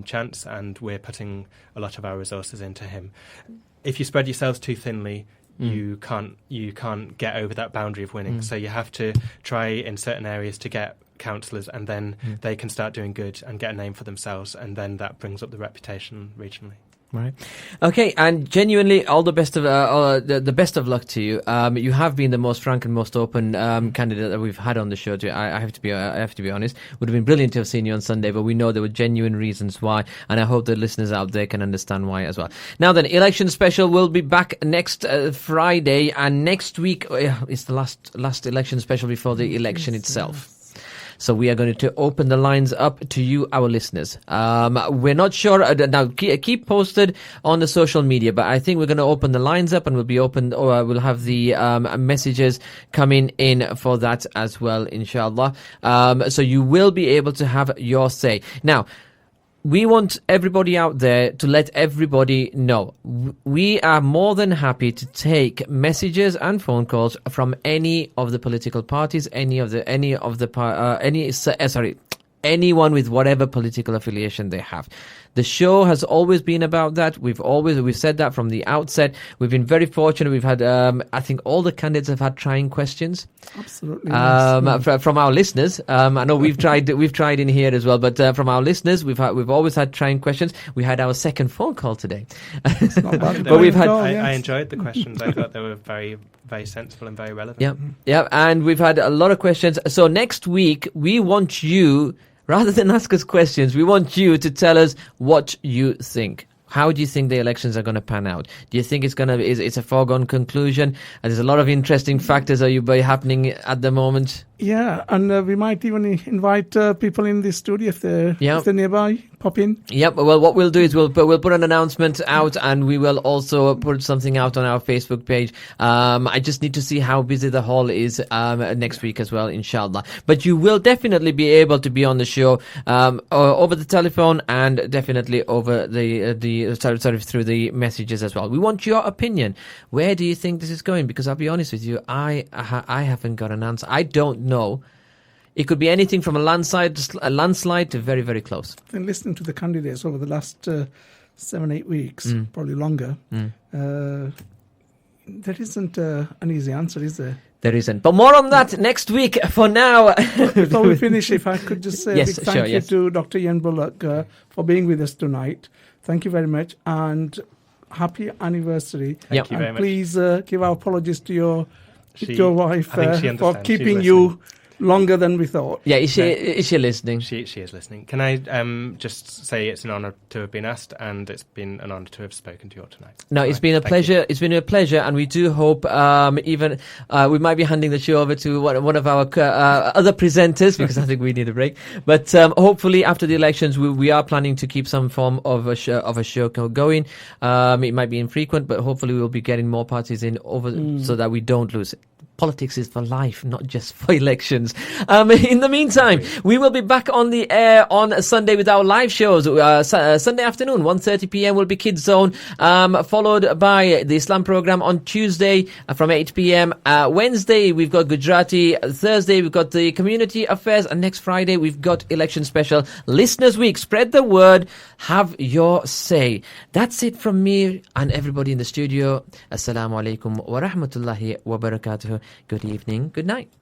chance, and we're putting a lot of our resources into him. If you spread yourselves too thinly, you can't get over that boundary of winning. So you have to try in certain areas to get councillors, and then they can start doing good and get a name for themselves, and then that brings up the reputation regionally. Right. Okay, and genuinely, all the best of the best of luck to you. You have been the most frank and most open candidate that we've had on the show. I have to be honest. Would have been brilliant to have seen you on Sunday, but we know there were genuine reasons why, and I hope the listeners out there can understand why as well. Now then, election special will be back next Friday, and next week is the last election special before the election itself. So we are going to open the lines up to you, our listeners. We're not sure. Now, keep posted on the social media, but I think we're going to open the lines up and we'll have the messages coming in for that as well, inshallah. So you will be able to have your say. Now, we want everybody out there to let everybody know. We are more than happy to take messages and phone calls from any of the political parties, anyone with whatever political affiliation they have. The show has always been about that. We've said that from the outset. We've been very fortunate. We've had, I think all the candidates have had trying questions. Absolutely. From our listeners. I know we've tried in here as well, but from our listeners, we've always had trying questions. We had our second phone call today. It's not bad. But we've had. I enjoyed the questions. I thought they were very, very sensible and very relevant. Yeah, and we've had a lot of questions. So next week, we want you, rather than ask us questions, we want you to tell us what you think. How do you think the elections are going to pan out? Do you think it's a foregone conclusion? And there's a lot of interesting factors happening at the moment. Yeah, and we might even invite people in the studio if they're nearby. Pop in. Yep. Well, what we'll do is we'll put an announcement out, and we will also put something out on our Facebook page. I just need to see how busy the hall is next week as well, inshallah. But you will definitely be able to be on the show over the telephone and definitely over through the messages as well. We want your opinion. Where do you think this is going? Because I'll be honest with you, I haven't got an answer. I don't know. It could be anything from a landslide to very, very close. And listening to the candidates over the last 7-8 weeks, probably longer, there isn't an easy answer, is there? There isn't. But more on that next week. For now. Before we finish, if I could just say a big thank you to Dr. Nhs Bullock for being with us tonight. Thank you very much. And happy anniversary. Thank you very much. Please give our apologies to your wife for keeping you longer than we thought. Yeah, is she listening? She is listening. Can I just say it's an honour to have been asked, and it's been an honour to have spoken to you all tonight. No, it's been a pleasure. It's been a pleasure, and we do hope we might be handing the show over to one of our other presenters, because I think we need a break. But hopefully after the elections, we are planning to keep some form of a show going. It might be infrequent, but hopefully we'll be getting more parties in so that we don't lose it. Politics is for life, not just for elections. In the meantime, we will be back on the air on Sunday with our live shows. Sunday afternoon, 1:30 p.m. will be Kids Zone, followed by the Islam program on Tuesday from 8 p.m. Wednesday, we've got Gujarati. Thursday, we've got the Community Affairs. And next Friday, we've got Election Special. Listeners Week. Spread the word. Have your say. That's it from me and everybody in the studio. Assalamu alaikum wa rahmatullahi wa barakatuh. Good evening. Good night.